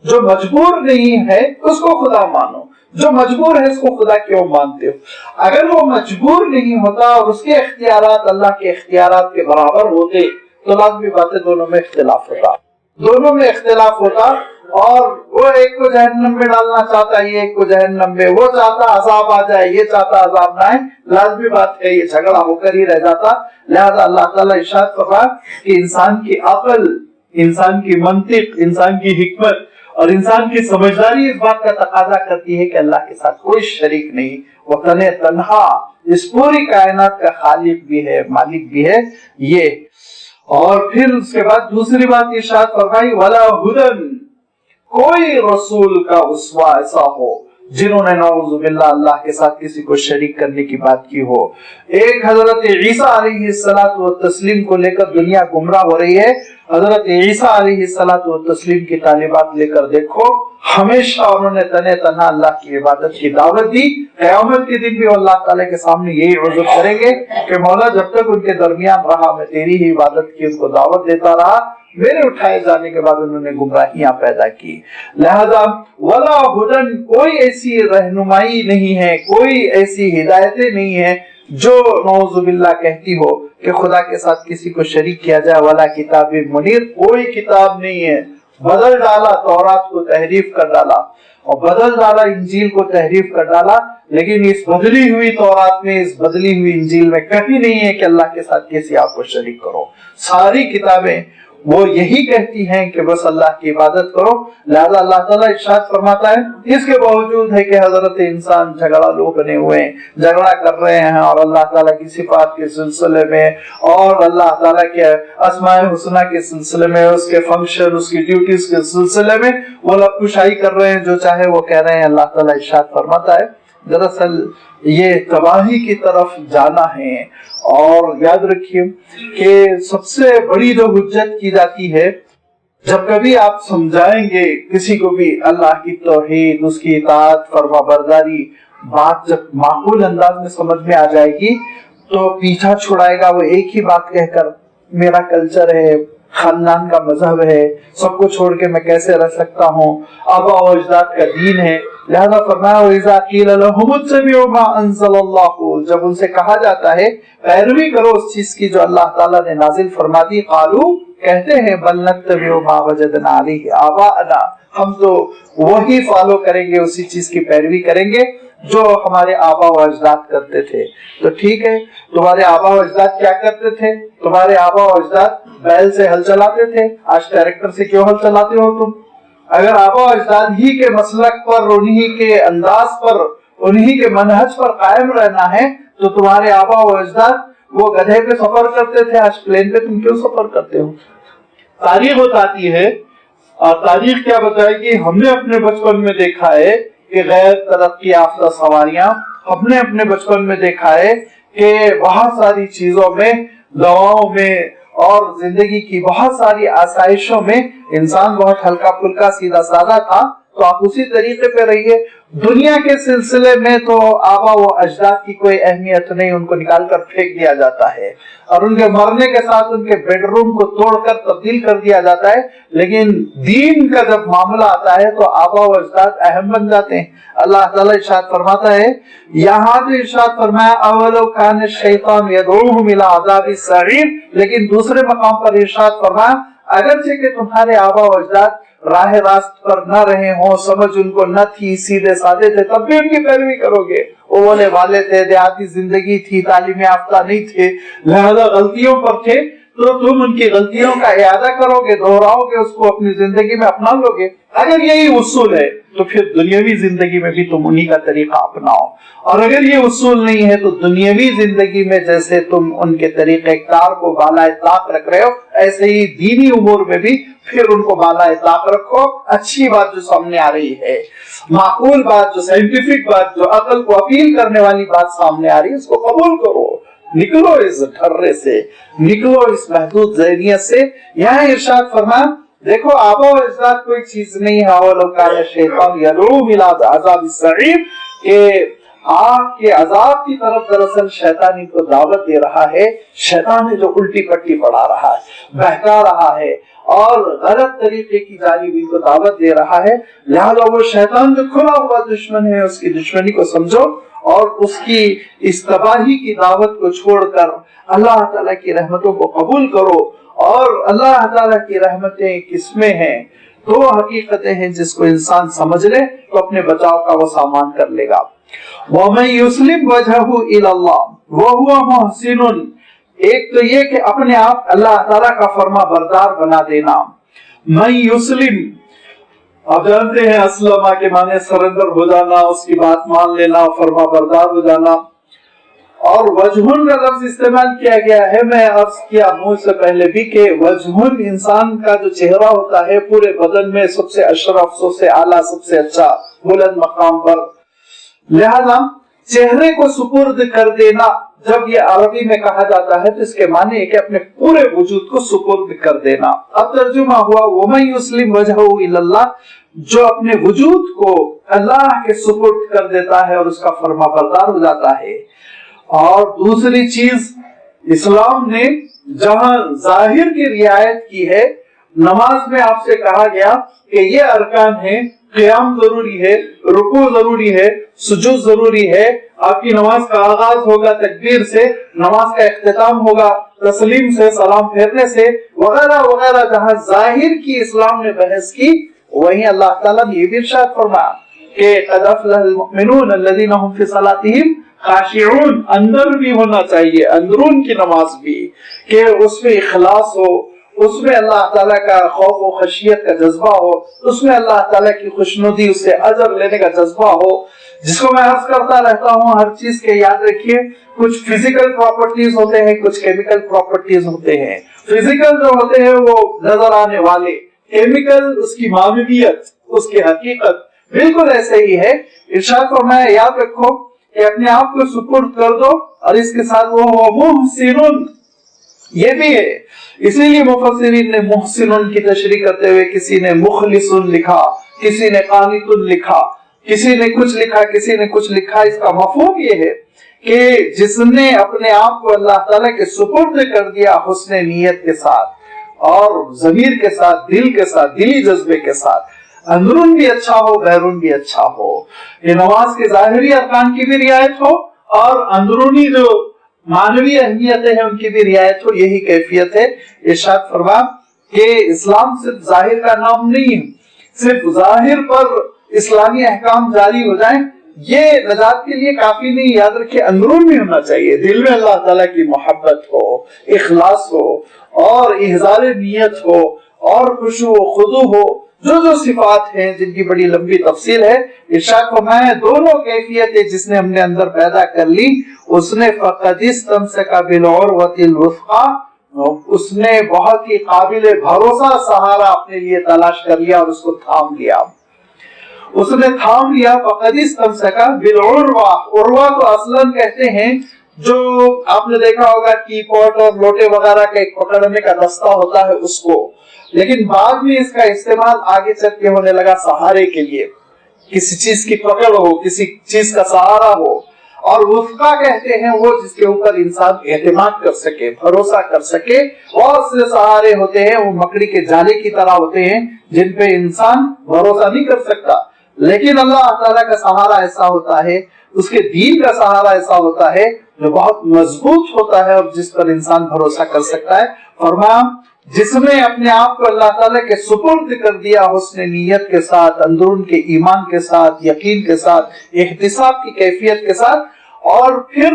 جو مجبور نہیں ہے اس کو خدا مانو، جو مجبور ہے اس کو خدا کیوں مانتے ہو؟ اگر وہ مجبور نہیں ہوتا اور اس کے اختیارات اللہ کے اختیارات کے برابر ہوتے تو لازمی باتیں دونوں میں اختلاف ہوتا، اور وہ ایک کو جہنم میں ڈالنا چاہتا ہے، یہ ایک کو جہنم میں، وہ چاہتا عذاب آ جائے، یہ چاہتا عذاب نہ آئے، لازمی بات ہے یہ جھگڑا ہو کر ہی رہ جاتا۔ لہذا اللہ تعالیٰ ارشاد فرمایا کہ انسان کی عقل، انسان کی منطق، انسان کی حکمت اور انسان کی سمجھداری اس بات کا تقاضا کرتی ہے کہ اللہ کے ساتھ کوئی شریک نہیں، وہ تنہا اس پوری کائنات کا خالق بھی ہے، مالک بھی ہے یہ۔ اور پھر اس کے بعد دوسری بات ارشاد فرمائی ولا ہدن، کوئی رسول کا اسوہ ایسا ہو جنہوں نے نعوذ باللہ اللہ کے ساتھ کسی کو شریک کرنے کی بات کی ہو۔ ایک حضرت عیسیٰ علیہ الصلوۃ والتسلیم کو لے کر دنیا گمراہ ہو رہی ہے، حضرت عیسیٰ علیہ الصلوۃ والتسلیم کی تعلیمات لے کر دیکھو، ہمیشہ انہوں نے تنہا اللہ کی عبادت کی دعوت دی۔ قیامت کے دن بھی اللہ تعالیٰ کے سامنے یہی عذر کریں گے کہ مولا جب تک ان کے درمیان رہا میں تیری ہی عبادت کی ان کو دعوت دیتا رہا، میرے اٹھائے جانے کے بعد انہوں نے گمراہیاں پیدا کی۔ لہذا ولا ہدن، کوئی ایسی رہنمائی نہیں ہے، کوئی ایسی ہدایتیں نہیں ہیں جو نعوذ باللہ کہتی ہو کہ خدا کے ساتھ کسی کو شریک کیا جائے۔ ولا کتاب منیر، کوئی کتاب نہیں ہے۔ بدل ڈالا تورات کو، تحریف کر ڈالا، اور بدل ڈالا انجیل کو، تحریف کر ڈالا، لیکن اس بدلی ہوئی تورات میں، اس بدلی ہوئی انجیل میں کہیں نہیں ہے کہ اللہ کے ساتھ کسی آپ کو شریک کرو۔ ساری کتابیں وہ یہی کہتی ہیں کہ بس اللہ کی عبادت کرو۔ لہذا اللہ تعالیٰ ارشاد فرماتا ہے اس کے باوجود ہے کہ حضرت انسان جھگڑا لو بنے ہوئے ہیں، جھگڑا کر رہے ہیں، اور اللہ تعالیٰ کی صفات کے سلسلے میں اور اللہ تعالیٰ کے اسماء الحسنی کے سلسلے میں، اس کے فنکشن، اس کی ڈیوٹیز کے سلسلے میں وہ لب کشائی کر رہے ہیں، جو چاہے وہ کہہ رہے ہیں۔ اللہ تعالیٰ ارشاد فرماتا ہے دراصل یہ تباہی کی طرف جانا ہے۔ اور یاد رکھیے کہ سب سے بڑی جو حجت کی جاتی ہے، جب کبھی آپ سمجھائیں گے کسی کو بھی اللہ کی توحید، اس کی اطاعت، فرما برداری، بات جب معقول انداز میں سمجھ میں آ جائے گی تو پیچھا چھڑائے گا وہ ایک ہی بات کہہ کر، میرا کلچر ہے، خاندان کا مذہب ہے، سب کو چھوڑ کے میں کیسے رہ سکتا ہوں، آبا و اجداد کا دین ہے۔ لہذا فرمایا وَإِذَا قِيلَ لَهُمُ اتَّبِعُوا مَا أَنزَلَ اللَّهُ، جب ان سے کہا جاتا ہے پیروی کرو اس چیز کی جو اللہ تعالیٰ نے نازل فرما دی، قالوا، کہتے ہیں بل نتبع ما وجدنا علیہ آباءنا، ہم تو وہی فالو کریں گے، اسی چیز کی پیروی کریں گے جو ہمارے آبا و اجداد کرتے تھے۔ تو ٹھیک ہے، تمہارے آبا و اجداد کیا کرتے تھے؟ تمہارے آبا و اجداد بیل سے ہل چلاتے تھے، آج ٹریکٹر سے کیوں ہل چلاتے ہو تم؟ اگر آبا و اجداد ہی کے مسلک پر، انہی کے انداز پر، انہی کے منہج پر قائم رہنا ہے تو تمہارے آبا و اجداد وہ گدھے پہ سفر کرتے تھے، آج پلین پہ تم کیوں سفر کرتے ہو؟ تاریخ بتاتی ہے، اور تاریخ کیا بتائے گی؟ ہم نے اپنے بچپن میں دیکھا ہے کہ غیر ترقی یافتہ سواریاں، ہم نے اپنے بچپن میں دیکھا ہے کہ بہت ساری چیزوں میں، دواؤں میں اور زندگی کی بہت ساری آسائشوں میں انسان بہت ہلکا پھلکا سیدھا سادہ تھا، تو آپ اسی طریقے پہ رہیے۔ دنیا کے سلسلے میں تو آبا و اجداد کی کوئی اہمیت نہیں، ان کو نکال کر پھینک دیا جاتا ہے، اور ان کے مرنے کے ساتھ ان کے بیڈ روم کو توڑ کر تبدیل کر دیا جاتا ہے، لیکن دین کا جب معاملہ آتا ہے تو آبا و اجداد اہم بن جاتے ہیں۔ اللہ تعالیٰ ارشاد فرماتا ہے، یہاں تو ارشاد فرمایا اولو کان الشیطان یدعوہم الی عذاب السعیر، لیکن دوسرے مقام پر ارشاد فرمایا اگرچہ کہ تمہارے آبا و اجداد راہ راست پر نہ رہے ہوں، سمجھ ان کو نہ تھی، سیدھے سادے تھے، تب بھی ان کی پیروی کرو گے۔ وہ بولے والے تھے، دیہاتی زندگی تھی، تعلیم یافتہ نہیں تھے، لہذا غلطیوں پر تھے، تو تم ان کی غلطیوں کا اعادہ کرو گے، دہراؤ گے، اس کو اپنی زندگی میں اپنا لو گے۔ اگر یہی اصول ہے تو پھر دنیاوی زندگی میں بھی تم انہی کا طریقہ اپناؤ، اور اگر یہ اصول نہیں ہے تو دنیاوی زندگی میں جیسے تم ان کے طریقہ کار کو بالائے طاق رکھ رہے ہو، ایسے ہی دینی امور میں بھی پھر ان کو بالائے طاق رکھو۔ اچھی بات جو سامنے آ رہی ہے، معقول بات، جو سائنٹیفک بات، جو عقل کو اپیل کرنے والی بات سامنے آ رہی ہے، اس کو قبول کرو، نکلو اس ڈھرے سے، نکلو اس محدود ذہنیت سے۔ یہاں ارشاد فرمایا دیکھو آبا و اجداد کوئی چیز نہیں ہے، اولو کان الشیطان یدعوہم الی عذاب السعیر، کہ آگ کے عذاب کی طرف دراصل شیطان ان کو دعوت دے رہا ہے۔ شیطان ہے جو الٹی پٹی پڑھا رہا ہے، بہکا رہا ہے، اور غلط طریقے کی جانب ان کو دعوت دے رہا ہے۔ لہذا وہ شیطان جو کھلا ہوا دشمن ہے، اس کی دشمنی کو سمجھو اور اس کی اس تباہی کی دعوت کو چھوڑ کر اللہ تعالیٰ کی رحمتوں کو قبول کرو۔ اور اللہ تعالیٰ کی رحمتیں کس میں ہیں؟ دو حقیقتیں ہیں جس کو انسان سمجھ لے تو اپنے بچاؤ کا وہ سامان کر لے گا. وَمَن يُسْلِمْ وَجْهَهُ إِلَى اللَّهِ وَهُوَ مُحْسِنٌ، ایک تو یہ کہ اپنے آپ اللہ تعالیٰ کا فرما بردار بنا دینا. من یسلم، آپ جانتے ہیں اسلمہ کے معنی سرنڈر ہو جانا، اس کی بات مان لینا، فرما بردار ہو جانا. اور وجہن کا لفظ استعمال کیا گیا ہے. میں عرض کیا منہ سے پہلے بھی کہ وجہن انسان کا جو چہرہ ہوتا ہے پورے بدن میں سب سے اشرف، سب سے اعلیٰ، سب سے اچھا، بلند مقام پر. لہذا چہرے کو سپرد کر دینا جب یہ عربی میں کہا جاتا ہے تو اس کے معنی ہے کہ اپنے پورے وجود کو سپرد کر دینا. اب ترجمہ ہوا وَمَن يُسْلِمْ وَجْهَهُ إِلَى اللَّهِ، جو اپنے وجود کو اللہ کے سپرد کر دیتا ہے اور اس کا فرما بردار ہو جاتا ہے. اور دوسری چیز، اسلام نے جہاں ظاہر کی رعایت کی ہے، نماز میں آپ سے کہا گیا کہ یہ ارکان ہیں، قیام ضروری ہے، رکوع ضروری ہے، سجود ضروری ہے. آپ کی نماز کا آغاز ہوگا تکبیر سے، نماز کا اختتام ہوگا تسلیم سے، سلام پھیرنے سے، وغیرہ وغیرہ. جہاں ظاہر کی اسلام نے بحث کی، وہیں اللہ تعالیٰ نے یہ بھی ارشاد فرمایا کہ قد افلح المؤمنون الذین هم فی صلاتهم خاشعون. اندر بھی ہونا چاہیے، اندرون کی نماز بھی، کہ اس میں اخلاص ہو، اس میں اللہ تعالیٰ کا خوف و خشیت کا جذبہ ہو، اس میں اللہ تعالیٰ کی خوشنودی، اس سے اجر لینے کا جذبہ ہو. جس کو میں عرض کرتا رہتا ہوں، ہر چیز کے یاد رکھیے کچھ فزیکل پراپرٹیز ہوتے ہیں، کچھ کیمیکل پراپرٹیز ہوتے ہیں. فزیکل جو ہوتے ہیں وہ نظر آنے والے، کیمیکل اس کی معنویت، اس کی حقیقت. بالکل ایسے ہی ہے. ارشاد فرمایا یاد رکھو کہ اپنے آپ کو سپرد کر دو، اور اس کے ساتھ وہ محسنون یہ بھی ہے. اسی لیے مفسرین نے محسنون کی تشریح کرتے ہوئے کسی نے مخلصن لکھا، کسی نے قانتن لکھا، کسی نے کچھ لکھا، کسی نے کچھ لکھا. اس کا مفہوم یہ ہے کہ جس نے اپنے آپ کو اللہ تعالیٰ کے سپرد کر دیا حسن نیت کے ساتھ اور ضمیر کے ساتھ، دل کے ساتھ، دلی جذبے کے ساتھ، اندرون بھی اچھا ہو، بیرون بھی اچھا ہو، یہ نماز کے ظاہری ارکان کی بھی رعایت ہو اور اندرونی جو معنوی اہمیتیں ہیں ان کی بھی رعایت ہو. یہی کیفیت ہے. ارشاد فرما کہ اسلام صرف ظاہر کا نام نہیں ہے، صرف ظاہر پر اسلامی احکام جاری ہو جائیں یہ نجات کے لیے کافی نہیں. یاد رکھیں اندرون بھی ہونا چاہیے، دل میں اللہ تعالیٰ کی محبت ہو، اخلاص ہو اور احضار نیت ہو اور خشوع و خضوع ہو، جو جو صفات ہیں جن کی بڑی لمبی تفصیل ہے. ارشاد فرمایا دونوں کیفیتیں جس نے ہم نے اندر پیدا کر لی، اس نے فقد استمسک بالعروۃ الوثقی، اس نے بہت ہی قابل بھروسہ سہارا اپنے لیے تلاش کر لیا اور اس کو تھام لیا. اس نے تھام لیا. فقد استمسک بالعروہ، عروہ تو اصلاً کہتے ہیں جو آپ نے دیکھا ہوگا کی پوٹ اور لوٹے وغیرہ کا ایک پکڑنے کا دستہ ہوتا ہے اس کو، لیکن بعد میں اس کا استعمال آگے چل کے ہونے لگا سہارے کے لیے، کسی چیز کی پکڑ ہو، کسی چیز کا سہارا ہو. اور وفقہ کہتے ہیں وہ جس کے اوپر انسان اعتماد کر سکے، بھروسہ کر سکے. اور سے سہارے ہوتے ہیں وہ مکڑی کے جالے کی طرح ہوتے ہیں جن پہ انسان بھروسہ نہیں کر سکتا، لیکن اللہ تعالیٰ کا سہارا ایسا ہوتا ہے، اس کے دین کا سہارا ایسا ہوتا ہے جو بہت مضبوط ہوتا ہے اور جس پر انسان بھروسہ کر سکتا ہے. فرمایا جس نے اپنے آپ کو اللہ تعالیٰ کے سپرد کر دیا حسن نیت کے ساتھ، اندرون کے ایمان کے ساتھ، یقین کے ساتھ، احتساب کی کیفیت کے ساتھ، اور پھر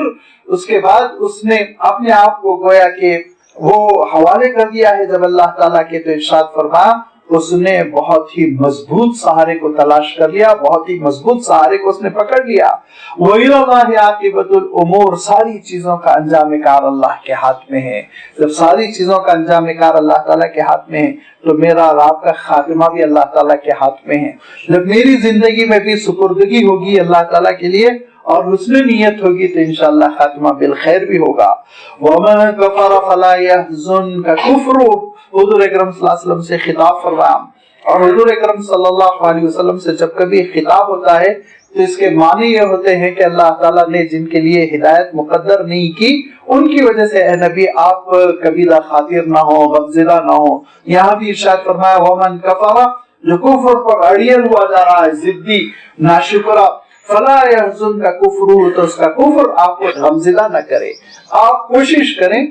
اس کے بعد اس نے اپنے آپ کو گویا کہ وہ حوالے کر دیا ہے جب اللہ تعالیٰ کے، تو ارشاد فرمایا اس نے بہت ہی مضبوط سہارے کو تلاش کر لیا، بہت ہی مضبوط سہارے کو اس نے پکڑ لیا. وَإِلَى اللَّهِ عَاقِبَةُ الْأُمُورِ، ساری چیزوں کا انجام کار اللہ کے ہاتھ میں ہے. جب ساری چیزوں کا انجام کار اللہ تعالیٰ کے ہاتھ میں ہے تو میرا اور آپ کا خاتمہ بھی اللہ تعالیٰ کے ہاتھ میں ہے. جب میری زندگی میں بھی سپردگی ہوگی اللہ تعالیٰ کے لیے اور حسن نیت ہوگی تو انشاءاللہ خاتمہ بالخیر بھی ہوگا. وَمَن كَفَرَ فَلَا يَحْزُنْكَ كُفْرُهُ، حضور اکرم صلی اللہ علیہ وسلم سے خطاب فرمایا. اور حضور اکرم صلی اللہ علیہ وسلم سے جب کبھی خطاب ہوتا ہے تو اس کے معنی یہ ہوتے ہیں کہ اللہ تعالیٰ نے جن کے لیے ہدایت مقدر نہیں کی ان کی وجہ سے اے نبی آپ کبیرہ خاطر نہ ہو، غمزدہ نہ ہو. یہاں بھی ارشاد فرمایا وَمَن كَفَرَ، جو کفر پر اڑیل ہوا جا رہا ہے، ضدی، ناشکرہ، فلا يحزنك كفره، تو اس کا کفر آپ کو غمزدہ نہ کرے. آپ کوشش کریں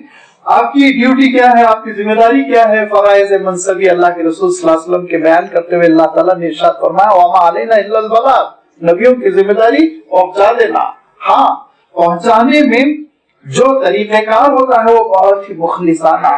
آپ کی ڈیوٹی کیا ہے, آپ کی ذمہ داری کیا ہے. فرائض منصبی اللہ کے رسول صلی اللہ علیہ وسلم کے بیان کرتے ہوئے اللہ تعالیٰ نے ارشاد فرمایا وما علینا الا البلاغ, نبیوں کی ذمہ داری پہنچا دینا. ہاں, پہنچانے میں جو طریقہ کار ہوتا ہے وہ بہت ہی مخلصانہ,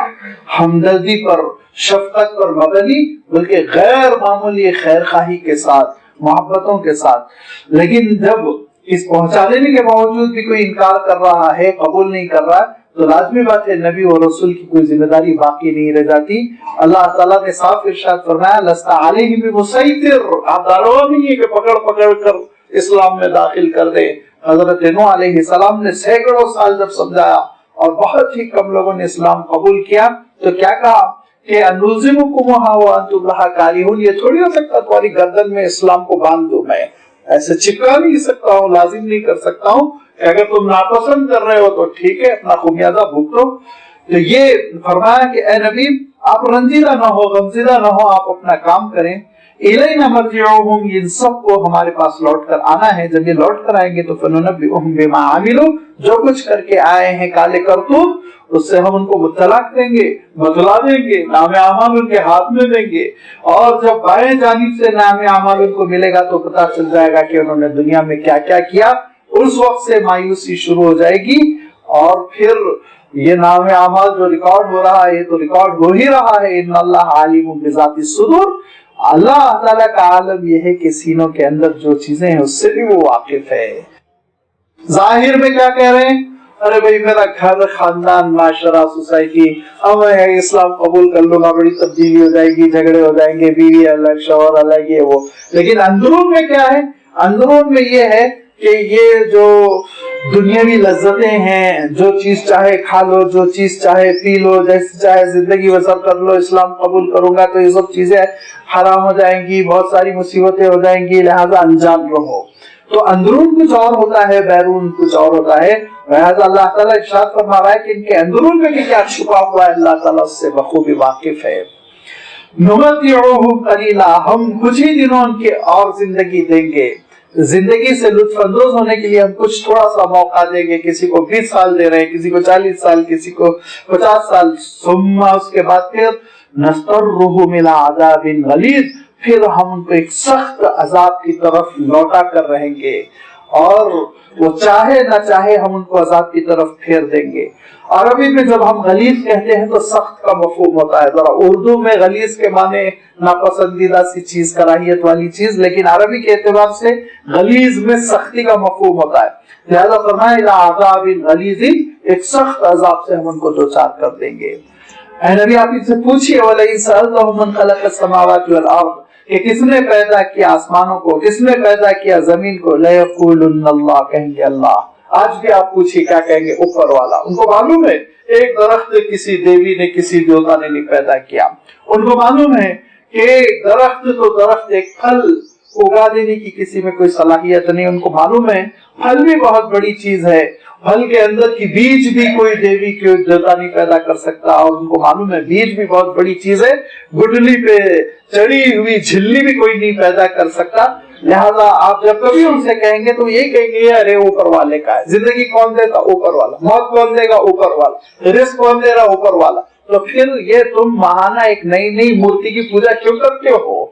ہمدردی پر, شفقت پر مبنی, بلکہ غیر معمولی خیر خواہی کے ساتھ, محبتوں کے ساتھ. لیکن جب اس پہنچا دینے کے باوجود بھی کوئی انکار کر رہا ہے, قبول نہیں کر رہا ہے, تو لازمی بات ہے نبی اور رسول کی کوئی ذمہ داری باقی نہیں رہ جاتی. اللہ تعالیٰ نے صاف ارشاد فرمایا لست علیہم بمسیطر, آپ داروغ نہیں ہے کہ پکڑ پکڑ کر اسلام میں داخل کر دے. حضرت نوح علیہ السلام نے سینکڑوں سال جب سمجھایا اور بہت ہی کم لوگوں نے اسلام قبول کیا, تو کیا کہا کہ انلزمکمھا وانتم لھا کارہون, یہ تھوڑی ہو سکتا تمہاری گردن میں اسلام کو باندھ دوں, میں ایسے چپکا نہیں سکتا ہوں, لازم نہیں کر سکتا ہوں. اگر تم ناپسند کر رہے ہو تو ٹھیک ہے, اپنا خمیازہ بھگتو. تو یہ فرمایا کہ اے نبی آپ رنجیدہ نہ ہو, غمزدہ نہ ہو, آپ اپنا کام کریں. الینا مرجعہم, ان سب کو ہمارے پاس لوٹ کر آنا ہے. جب یہ لوٹ کر آئیں گے تو فننبئہم بما عملوا, جو کچھ کر کے آئے ہیں کالے کرتوت, اس سے ہم ان کو مطلع کریں گے, بتلا دیں گے, نام اعمال ان کے ہاتھ میں دیں گے. اور جب بائیں جانب سے نام اعمال ان کو ملے گا تو پتہ چل جائے گا کہ انہوں نے دنیا میں کیا کیا کیا. اس وقت سے مایوسی شروع ہو جائے گی, اور پھر یہ نام اعمال جو ریکارڈ ہو رہا ہے یہ تو ریکارڈ ہو ہی رہا ہے. ان اللہ علیم بذات الصدور, اللہ تعالیٰ کا عالم یہ ہے کہ سینوں کے اندر جو چیزیں ہیں اس سے بھی وہ واقف ہے. ظاہر میں کیا کہہ رہے ہیں, ارے بھائی میرا گھر, خاندان, معاشرہ, سوسائٹی, اب میں اسلام قبول کر لوں گا, بڑی تبدیلی ہو جائے گی, جھگڑے ہو جائیں گے, بیوی الگ, شوہر الگ, یہ وہ. لیکن اندرون میں کیا ہے, اندرون میں یہ ہے کہ یہ جو دنیاوی لذتیں ہیں, جو چیز چاہے کھا لو, جو چیز چاہے پی لو, جیسے چاہے زندگی بسر کر لو, اسلام قبول کروں گا تو یہ سب چیزیں حرام ہو جائیں گی, بہت ساری مصیبتیں ہو جائیں گی, لہذا انجان رہو. تو اندرون کچھ اور ہوتا ہے, بیرون کچھ اور ہوتا ہے. لہذا اللہ تعالیٰ ارشاد فرما رہا ہے کہ ان کے اندرون میں بھی کیا چھپا ہوا ہے, اللہ تعالیٰ اس سے بخوبی واقف ہے. نمتعہم قلیلا, ہم کچھ ہی دنوں ان کے اور زندگی دیں گے. زندگی سے لطف اندوز ہونے کے لیے ہم کچھ تھوڑا سا موقع دیں گے. کسی کو 20 سال دے رہے ہیں, کسی کو 40 سال, کسی کو 50 سال. ثم, اس کے بعد پھر نسترہم الی عذاب غلیظ, پھر ہم ان کو ایک سخت عذاب کی طرف لوٹا کر رہیں گے, اور وہ چاہے نہ چاہے ہم ان کو عذاب کی طرف پھیر دیں گے. عربی میں جب ہم غلیظ کہتے ہیں تو سخت کا مفہوم ہوتا ہے. ذرا اردو میں غلیظ کے معنی ناپسندیدہ سی چیز, کراہیت والی چیز, لیکن عربی کے اعتبار سے غلیظ میں سختی کا مفہوم ہوتا ہے. لہذا فرمایا الی عذاب غلیظ, ایک سخت عذاب سے ہم ان کو دوچار کر دیں گے. اے نبی آپ ان سے پوچھئے وَلَئِن سَأَلْتَهُم مَّن خَلَقَ السَّمَاوَاتِ وَالْأَرْضِ, کہ کس نے پیدا کیا آسمانوں کو, کس نے پیدا کیا زمین کو, لَيَقُولُنَّ اللَّهُ, کہیں گے اللہ. آج بھی آپ پوچھئے کیا کہیں گے, اوپر والا. ان کو معلوم ہے ایک درخت کسی دیوی نے, کسی دیوتا نے نہیں پیدا کیا. ان کو معلوم ہے کہ درخت تو درخت, ایک پھل اگا دینے کی کسی میں کوئی صلاحیت نہیں. ان کو معلوم ہے پھل بھی بہت بڑی چیز ہے, پھل کے اندر کی بیج بھی کوئی دیوی کوئی دیوتا نہیں پیدا کر سکتا. اور ان کو معلوم ہے بیج بھی بہت بڑی چیز ہے, گڈلی پہ چڑی ہوئی جھلی بھی کوئی نہیں پیدا کر سکتا. لہذا آپ جب کبھی ان سے کہیں گے تو یہی کہیں گے ارے اوپر والے کا ہے. زندگی کون دیتا, اوپر والا. موت کون دے گا, اوپر والا. رزق کون دے رہا, اوپر والا. تو پھر یہ تم ماہانہ ایک نئی نئی مورتی کی پوجا کیوں کرتے ہو؟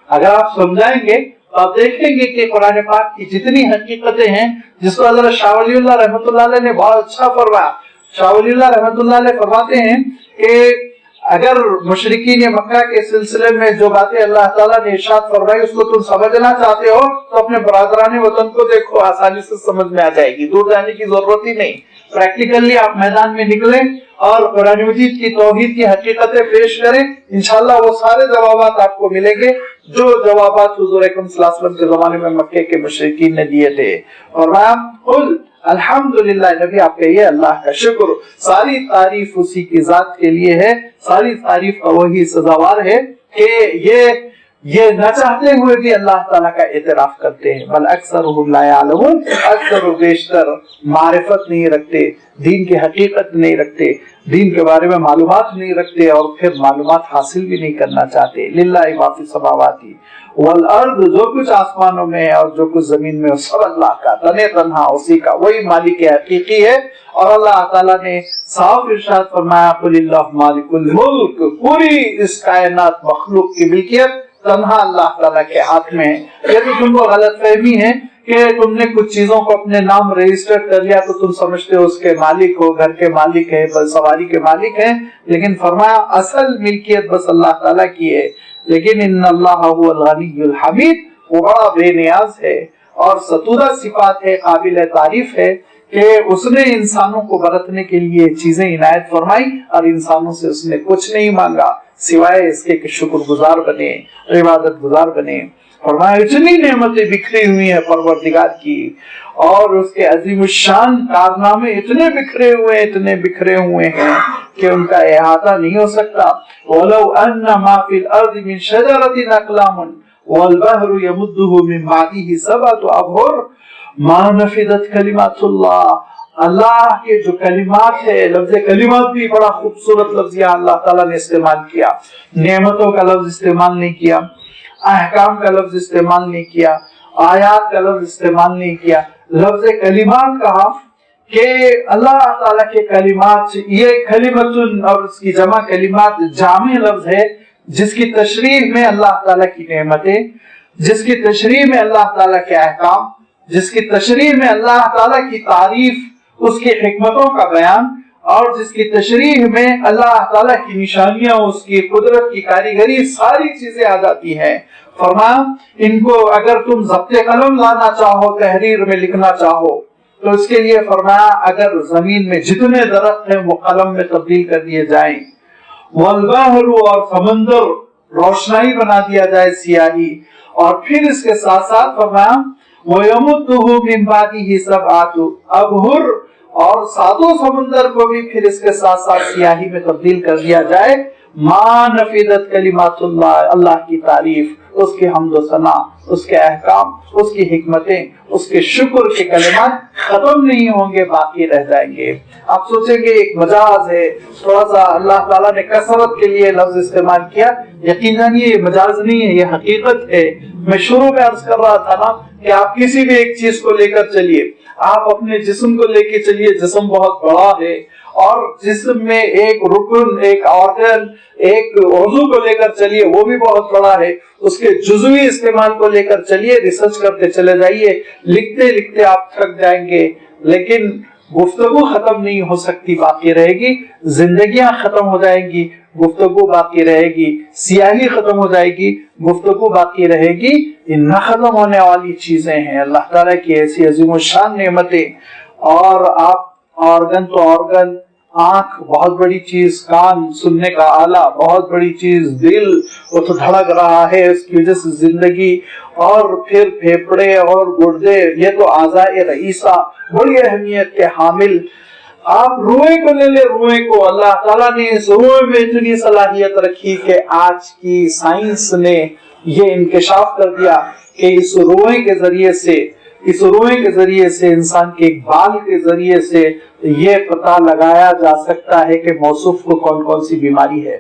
اگر آپ سمجھائیں گے تو آپ دیکھیں گے کہ قرآن پاک کی جتنی حقیقتیں ہیں, جس کو حضرت شاہ ولی اللہ رحمۃ اللہ علیہ نے بہت اچھا فرمایا. شاہ ولی اللہ رحمۃ اللہ علیہ فرماتے ہیں کہ اگر مشرکین مکہ کے سلسلے میں جو باتیں اللہ تعالیٰ نے ارشاد فرمائی اس کو تم سمجھنا چاہتے ہو تو اپنے برادران وطن کو دیکھو, آسانی سے سمجھ میں آ جائے گی, دور جانے کی ضرورت ہی نہیں. پریکٹیکلی آپ میدان میں نکلیں اور قرآن مجید کی توحید کی حقیقتیں پیش کریں, انشاءاللہ وہ سارے جوابات آپ کو ملیں گے جو جوابات حضور اکرم صلی اللہ علیہ وسلم کے زمانے میں مکے کے مشرکین نے دیے تھے. اور قل الحمدللہ, نبی آپ کہیے اللہ کا شکر, ساری تعریف اسی کی ذات کے لیے ہے, ساری تعریف کا وہی سزاوار ہے کہ یہ یہ نہ چاہتے ہوئے بھی اللہ تعالیٰ کا اعتراف کرتے ہیں. بل اکثرهم لا يعلمون، اکثر و بیشتر معرفت نہیں رکھتے، دین کی حقیقت نہیں رکھتے، دین کے بارے میں معلومات نہیں رکھتے، اور پھر معلومات حاصل بھی نہیں کرنا چاہتے. للہ ما فی السماوات والارض، جو کچھ آسمانوں میں ہے اور جو کچھ زمین میں، سب اللہ کا، تنے تنہا اسی کا، وہی مالک حقیقی ہے. اور اللہ تعالیٰ نے صاف ارشاد فرمایا قل اللہ مالک الملک، پوری اس کائنات مخلوق کی ملکیت تنہا اللہ تعالیٰ کے ہاتھ میں ہے. یہ تو تم کو غلط فہمی ہے کہ تم نے کچھ چیزوں کو اپنے نام رجسٹر کر لیا تو تم سمجھتے ہو اس کے مالک ہو، گھر کے مالک ہے، سواری کے مالک ہیں. لیکن فرمایا اصل ملکیت بس اللہ تعالیٰ کی ہے. لیکن ان اللہ هو الغنی الحمید، وہ بڑا بے نیاز ہے اور ستودہ صفات ہے، قابل تعریف ہے کہ اس نے انسانوں کو برتنے کے لیے چیزیں عنایت فرمائی اور انسانوں سے اس نے کچھ نہیں مانگا سوائے اس کے کہ شکر گزار بنے، عبادت گزار بنے. فرمایا اتنی نعمتیں بکھری ہوئی ہیں پروردگار کی، اور اس کے عظیم الشان کارنامے اتنے بکھرے ہوئے ہیں کہ ان کا احاطہ نہیں ہو سکتا. وَلَوْ أَنَّ مَا فِي الْأَرْضِ مِنْ شَجَرَةٍ أَقْلَامٌ وَالْبَحْرُ يَمُدُّهُ مِنْ بَعْدِهِ سَبْعَةُ أَبْحُرٍ مَا نَفِدَتْ كَلِمَاتُ اللَّهِ. اللہ کے جو کلمات ہے، لفظ کلمات بھی بڑا خوبصورت لفظ یہاں اللہ تعالیٰ نے استعمال کیا. نعمتوں کا لفظ استعمال نہیں کیا، احکام کا لفظ استعمال نہیں کیا، آیات کا لفظ استعمال نہیں کیا، لفظ کلمات کہا کہ اللہ تعالیٰ کے کلمات. یہ کلمت اور اس کی جمع کلمات جامع لفظ ہے جس کی تشریح میں اللہ تعالیٰ کی نعمتیں، جس کی تشریح میں اللہ تعالیٰ کے احکام، جس کی تشریح میں اللہ تعالیٰ کی تعریف، اس کی حکمتوں کا بیان، اور جس کی تشریح میں اللہ تعالیٰ کی نشانیاں، اس کی قدرت کی کاریگری، ساری چیزیں آ جاتی ہیں. فرمایا ان کو اگر تم ضبط قلم لانا چاہو، تحریر میں لکھنا چاہو، تو اس کے لیے فرمایا اگر زمین میں جتنے درخت ہیں وہ قلم میں تبدیل کر دیے جائیں، والبحر، اور سمندر روشنائی بنا دیا جائے، سیاہی، اور پھر اس کے ساتھ ساتھ فرمایا وَيَمُدُّهُ مِن بَعْدِهِ سَبْعَةُ أَبْحُرٍ، اور ساتوں سمندر کو بھی پھر اس کے ساتھ ساتھ سیاہی میں تبدیل کر دیا جائے. مَا نَفِدَتْ كَلِمَاتُ اللَّهِ، اللہ کی تعریف، اس کی حمد و ثنا، اس کے احکام، اس کی حکمتیں، اس کے شکر کے کلمات ختم نہیں ہوں گے، باقی رہ جائیں گے. آپ سوچیں گے ایک مجاز ہے، تھوڑا سا اللہ تعالیٰ نے کثرت کے لیے لفظ استعمال کیا. یقیناً یہ مجاز نہیں ہے، یہ حقیقت ہے. میں شروع میں عرض کر رہا تھا نا کہ آپ کسی بھی ایک چیز کو لے کر چلیے، آپ اپنے جسم کو لے کے چلیے، جسم بہت بڑا ہے، اور جسم میں ایک رکن، ایک آرگن، ایک عضو کو لے کر چلیے، وہ بھی بہت بڑا ہے. اس کے جزوی استعمال کو لے کر چلیے، ریسرچ کرتے چلے جائیے، لکھتے لکھتے آپ تھک جائیں گے، لیکن گفتگو ختم نہیں ہو سکتی، باقی رہے گی. زندگیاں ختم ہو جائیں گی، گفتگو باقی رہے گی. سیاہی ختم ہو جائے گی، گفتگو باقی رہے گی. یہ نہ ختم ہونے والی چیزیں ہیں، اللہ تعالیٰ کی ایسی عظیم الشان نعمتیں. اور آپ آرگن تو آرگن، آنکھ بہت بڑی چیز، کان سننے کا آلہ بہت بڑی چیز، دل وہ تو دھڑک رہا ہے اس کی وجہ سے زندگی، اور پھر پھیپڑے اور گردے، یہ تو اعضائے رئیسہ بڑی اہمیت کے حامل. آپ روئے کو لے لے، روئے کو اللہ تعالیٰ نے اس روئے میں اتنی صلاحیت رکھی کہ آج کی سائنس نے یہ انکشاف کر دیا کہ اس روئے کے ذریعے سے انسان کے ایک بال کے ذریعے سے یہ پتہ لگایا جا سکتا ہے کہ موصوف کو کون کون سی بیماری ہے،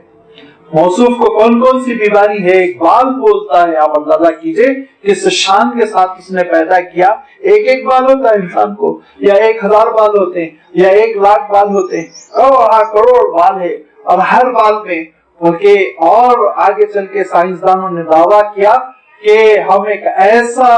موصوف کو کون کون سی بیماری ہے. ایک بال بولتا ہے. آپ اندازہ کیجئے کس شان کے ساتھ اس نے پیدا کیا. ایک بال ہوتا ہے انسان کو، یا 1000 بال ہوتے ہیں، یا 1,00,000 بال ہوتے ہیں، کروڑ بال ہے. اور ہر بال میں اور آگے چل کے سائنسدانوں نے دعویٰ کیا کہ ہم ایک ایسا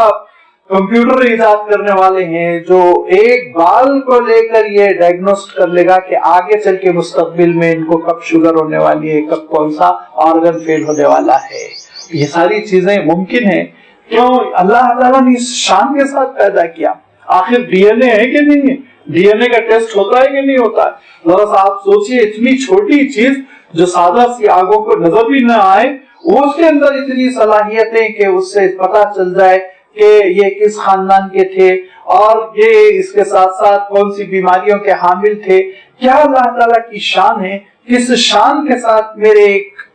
کمپیوٹر ایجاد کرنے والے ہیں جو ایک بال کو لے کر یہ ڈائگنوسٹ کر لے گا کہ آگے چل کے مستقبل میں ان کو کب شوگر ہونے والی ہے، کب کون سا آرگن فیل ہونے والا ہے. یہ ساری چیزیں ممکن ہیں کیوں؟ اللہ تعالیٰ نے اس شان کے ساتھ پیدا کیا. آخر ڈی این اے ہے کہ نہیں ہے؟ ڈی این اے کا ٹیسٹ ہوتا ہے کہ نہیں ہوتا ہے؟ ذرا سا آپ سوچئے، اتنی چھوٹی چیز جو سادہ سی آنکھوں کو نظر بھی نہ آئے، وہ اس کے اندر اتنی صلاحیتیں کہ اس سے پتہ چل جائے کہ یہ کس خاندان کے تھے، اور یہ اس کے ساتھ ساتھ کون سی بیماریوں کے حامل تھے. کیا اللہ تعالیٰ کی شان ہے. کس شان کے ساتھ میرے ایک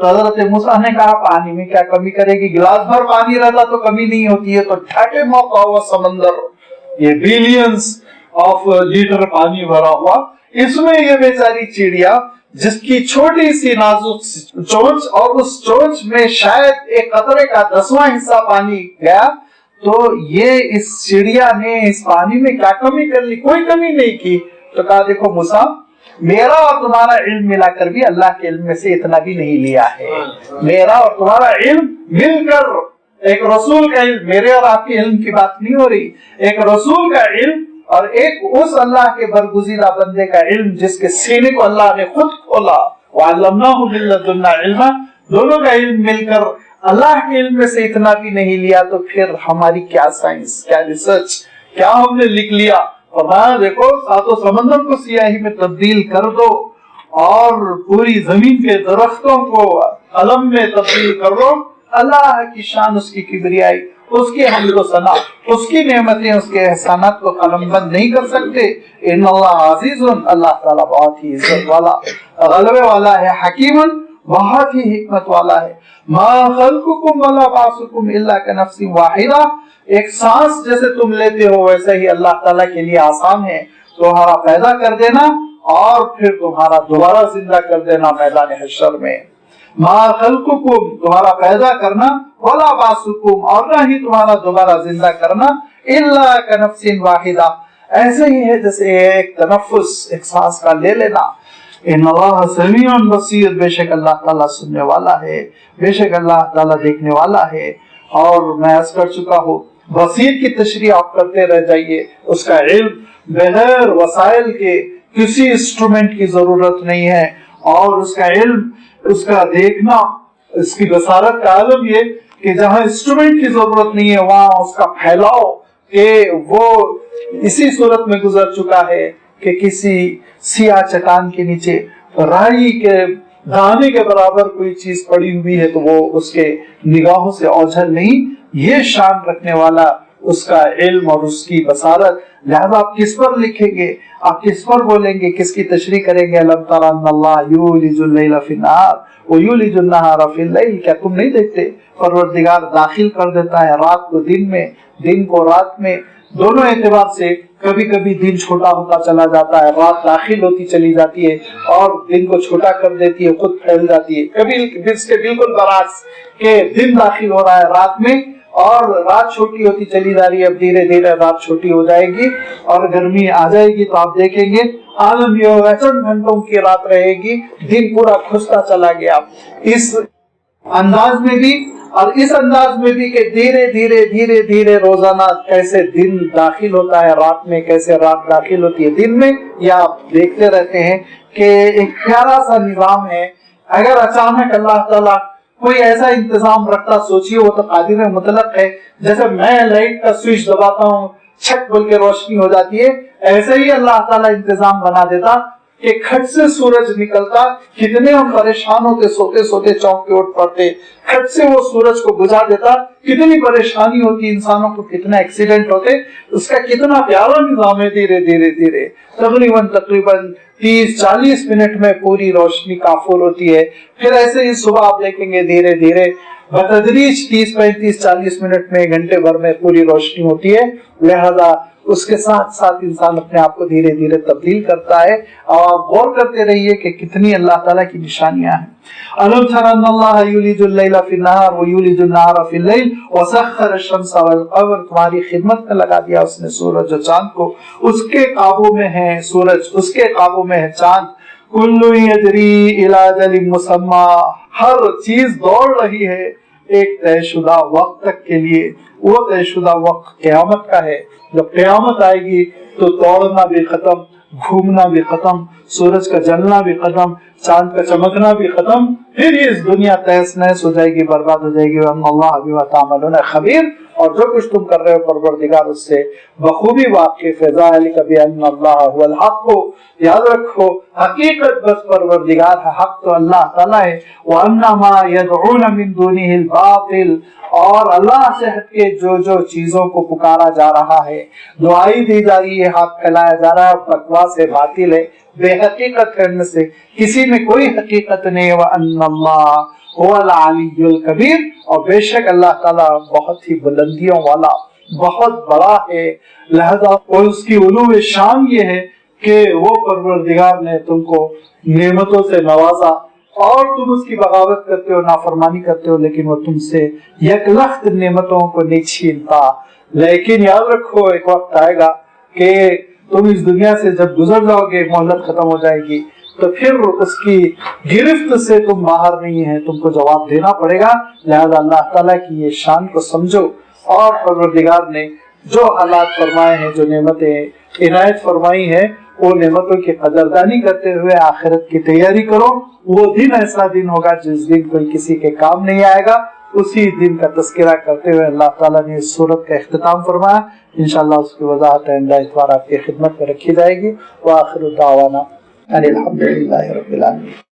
تو حضرت موسیٰ نے کہا پانی میں کیا کمی کرے گی, گلاس بھر پانی رہتا تو کمی نہیں ہوتی ہے, تو ٹھٹے موقع ہوا سمندر, یہ بلینز آف لیٹر پانی بھرا ہوا, اس میں یہ بیچاری چڑیا جس کی چھوٹی سی نازک چونچ اور اس چونچ میں شاید ایک قطرے کا 10واں حصہ پانی گیا, تو یہ اس چڑیا نے اس پانی میں کیا کمی کر لی, کوئی کمی نہیں کی. تو کہا دیکھو موسیٰ, میرا اور تمہارا علم ملا کر بھی اللہ کے علم میں سے اتنا بھی نہیں لیا ہے. میرا اور تمہارا علم مل کر ایک رسول کا علم, میرے اور آپ کے علم کی بات نہیں ہو رہی, ایک رسول کا علم اور ایک اس اللہ کے برگزیدہ بندے کا علم جس کے سینے کو اللہ نے خود کھولا, وَعَلَّمْنَاهُ مِن لَّدُنَّا عِلْمًا, دونوں کا علم مل کر اللہ کے علم میں سے اتنا بھی نہیں لیا, تو پھر ہماری کیا سائنس, کیا ریسرچ, کیا ہم نے لکھ لیا. فرمایا دیکھو ساتوں سمندر کو سیاہی میں تبدیل کر دو اور پوری زمین کے درختوں کو علم میں تبدیل کر دو. اللہ کی شان, اس کی کبریائی, اس کی حمد و ثنا, اس کی نعمتیں, اس کے احسانات کو قلم بند نہیں کر سکتے. ان اللہ عزیز, اللہ تعالیٰ بہت ہی عزت والا, غلبے والا ہے, حکیم, بہت ہی حکمت والا ہے. ما خلقکم ولا بعثکم الا کنفس واحدہ, ایک سانس جیسے تم لیتے ہو ویسے ہی اللہ تعالیٰ کے لیے آسان ہے تمہارا پیدا کر دینا اور پھر تمہارا دوبارہ زندہ کر دینا میدان حشر میں. ما خلقکم, تمہارا پیدا کرنا, ولا بعثکم, اور نہ ہی تمہارا دوبارہ زندہ کرنا, الا کنفس واحدہ, ایسے ہی ہے جیسے ایک تنفس, ایک سانس کا لے لینا. ان اللہ سمیع بصیر, بے شک اللہ تعالیٰ سننے والا ہے, بے شک اللہ تعالیٰ دیکھنے والا ہے. اور میں عرض کر چکا ہوں, بصیر کی تشریح آپ کرتے رہ جائیے, اس کا علم بغیر وسائل کے کسی انسٹرومنٹ کی ضرورت نہیں ہے, اور اس کا علم, اس کا دیکھنا, اس کی بصارت کا عالم یہ کہ جہاں انسٹرومنٹ کی ضرورت نہیں ہے وہاں اس کا پھیلاؤ کہ وہ اسی صورت میں گزر چکا ہے کہ کسی سیاہ چٹان کے نیچے رائی کے دانے کے برابر کوئی چیز پڑی ہوئی ہے تو وہ اس کے نگاہوں سے اوجھل نہیں. یہ شان رکھنے والا اس کا علم اور اس کی بصارت. لہذا آپ کس پر لکھیں گے, آپ کس پر بولیں گے, کس کی تشریح کریں گے؟ الم تر ان اللہ یولج اللیل فی النہار ویولج النہار فی اللیل, کیا تم نہیں دیکھتے پروردگار داخل کر دیتا ہے رات کو دن میں, دن کو رات میں, دونوں اعتبار سے. کبھی کبھی دن چھوٹا ہوتا چلا جاتا ہے, رات داخل ہوتی چلی جاتی ہے اور دن کو چھوٹا کر دیتی ہے, خود پھیل جاتی ہے. کبھی اس کے بالکل برعکس کہ دن داخل ہو رہا ہے رات میں اور رات چھوٹی ہوتی چلی جا رہی ہے, اب دھیرے دھیرے رات چھوٹی ہو جائے گی اور گرمی آ جائے گی, تو آپ دیکھیں گے عالم یہ ہوگا چند گھنٹوں کی رات رہے گی, دن پورا گھستا چلا گیا. اس انداز میں بھی اور اس انداز میں بھی کہ دھیرے دھیرے دھیرے دھیرے روزانہ کیسے دن داخل ہوتا ہے رات میں, کیسے رات داخل ہوتی ہے دن میں, یا آپ دیکھتے رہتے ہیں کہ ایک پیارا سا نظام ہے. اگر اچانک اللہ تعالیٰ کوئی ایسا انتظام رکھتا, سوچیے وہ تو قادر مطلق ہے, جیسے میں لائٹ کا سوئچ دباتا ہوں چھک بول کے روشنی ہو جاتی ہے, ایسے ہی اللہ تعالیٰ انتظام بنا دیتا کہ کھٹ سے سورج نکلتا, کتنے ہم پریشان ہوتے, سوتے سوتے چونک کے اٹھ پڑتے, کھٹ سے وہ سورج کو بجھا دیتا, کتنی پریشانی ہوتی انسانوں کو, کتنا ایکسیڈنٹ ہوتے. اس کا کتنا پیارا نظام ہے, دھیرے دھیرے دھیرے تقریباً 30-40 منٹ میں پوری روشنی کافور ہوتی ہے. پھر ایسے ہی صبح آپ دیکھیں گے دھیرے دھیرے بتدریج 30-35-40 منٹ میں, گھنٹے بھر میں پوری روشنی ہوتی ہے. لہذا اس کے ساتھ ساتھ انسان اپنے آپ کو دھیرے دھیرے تبدیل کرتا ہے. اور آپ غور کرتے رہیے کہ کتنی اللہ تعالیٰ کی نشانیاں ہیں. الم تر ان اللہ یولج اللیل فی النہار ویولج النہار فی اللیل وسخر الشمس والقمر, تمہاری خدمت میں لگا دیا اس نے سورج اور چاند کو, اس کے قابو میں ہے سورج, اس کے قابو میں ہے چاند. کل یجری الی اجل مسمی, ہر چیز دوڑ رہی ہے ایک طے شدہ وقت تک کے لیے. وہ طے شدہ وقت قیامت کا ہے. جب قیامت آئے گی تو دوڑنا بھی ختم, گھومنا بھی ختم, سورج کا جلنا بھی ختم, چاند کا چمکنا بھی ختم, پھر یہ اس دنیا تہس نہس ہو جائے گی, برباد ہو جائے گی. اللہ بما تعملون خبیر, اور جو کچھ تم کر رہے ہو پروردگار اس سے بخوبی واقف ہے. ذالک بان اللہ هو الحق, یاد رکھو حقیقت بس پروردگار ہے, حق تو اللہ تعالیٰ ہے. وان ما يدعون من دونه الباطل, اور اللہ سے ہٹ کے جو چیزوں کو پکارا جا رہا ہے, دعائی دی جا رہی ہے, ہاتھ پھیلایا جا رہا ہے, بکواس ہے, باطل ہے, بے حقیقت کرنے سے کسی میں کوئی حقیقت نہیں. وان اللہ هو العلی الکبیر، اور بے شک اللہ تعالیٰ بہت ہی بلندیوں والا، بہت بڑا ہے۔ لہذا اور اس کی علو شان یہ ہے کہ وہ پروردگار نے تم کو نعمتوں سے نوازا اور تم اس کی بغاوت کرتے ہو، نافرمانی کرتے ہو، لیکن وہ تم سے یک لخت نعمتوں کو نہیں چھینتا۔ لیکن یاد رکھو ایک وقت آئے گا کہ تم اس دنیا سے جب گزر جاؤ گے، مہلت ختم ہو جائے گی، تو پھر اس کی گرفت سے تم باہر نہیں ہے، تم کو جواب دینا پڑے گا۔ لہذا اللہ تعالیٰ کی یہ شان کو سمجھو، اور پروردگار نے جو حالات فرمائے ہیں، جو نعمتیں عنایت فرمائی ہیں، وہ نعمتوں کی قدردانی کرتے ہوئے آخرت کی تیاری کرو۔ وہ دن ایسا دن ہوگا جس دن کوئی کسی کے کام نہیں آئے گا۔ اسی دن کا تذکرہ کرتے ہوئے اللہ تعالیٰ نے اس سورت کا اختتام فرمایا۔ انشاءاللہ اس کی وضاحت آئندہ اتوار آپ کی خدمت میں رکھی جائے گی۔ وآخر دعوانا ان الحمد للہ رب العالمین۔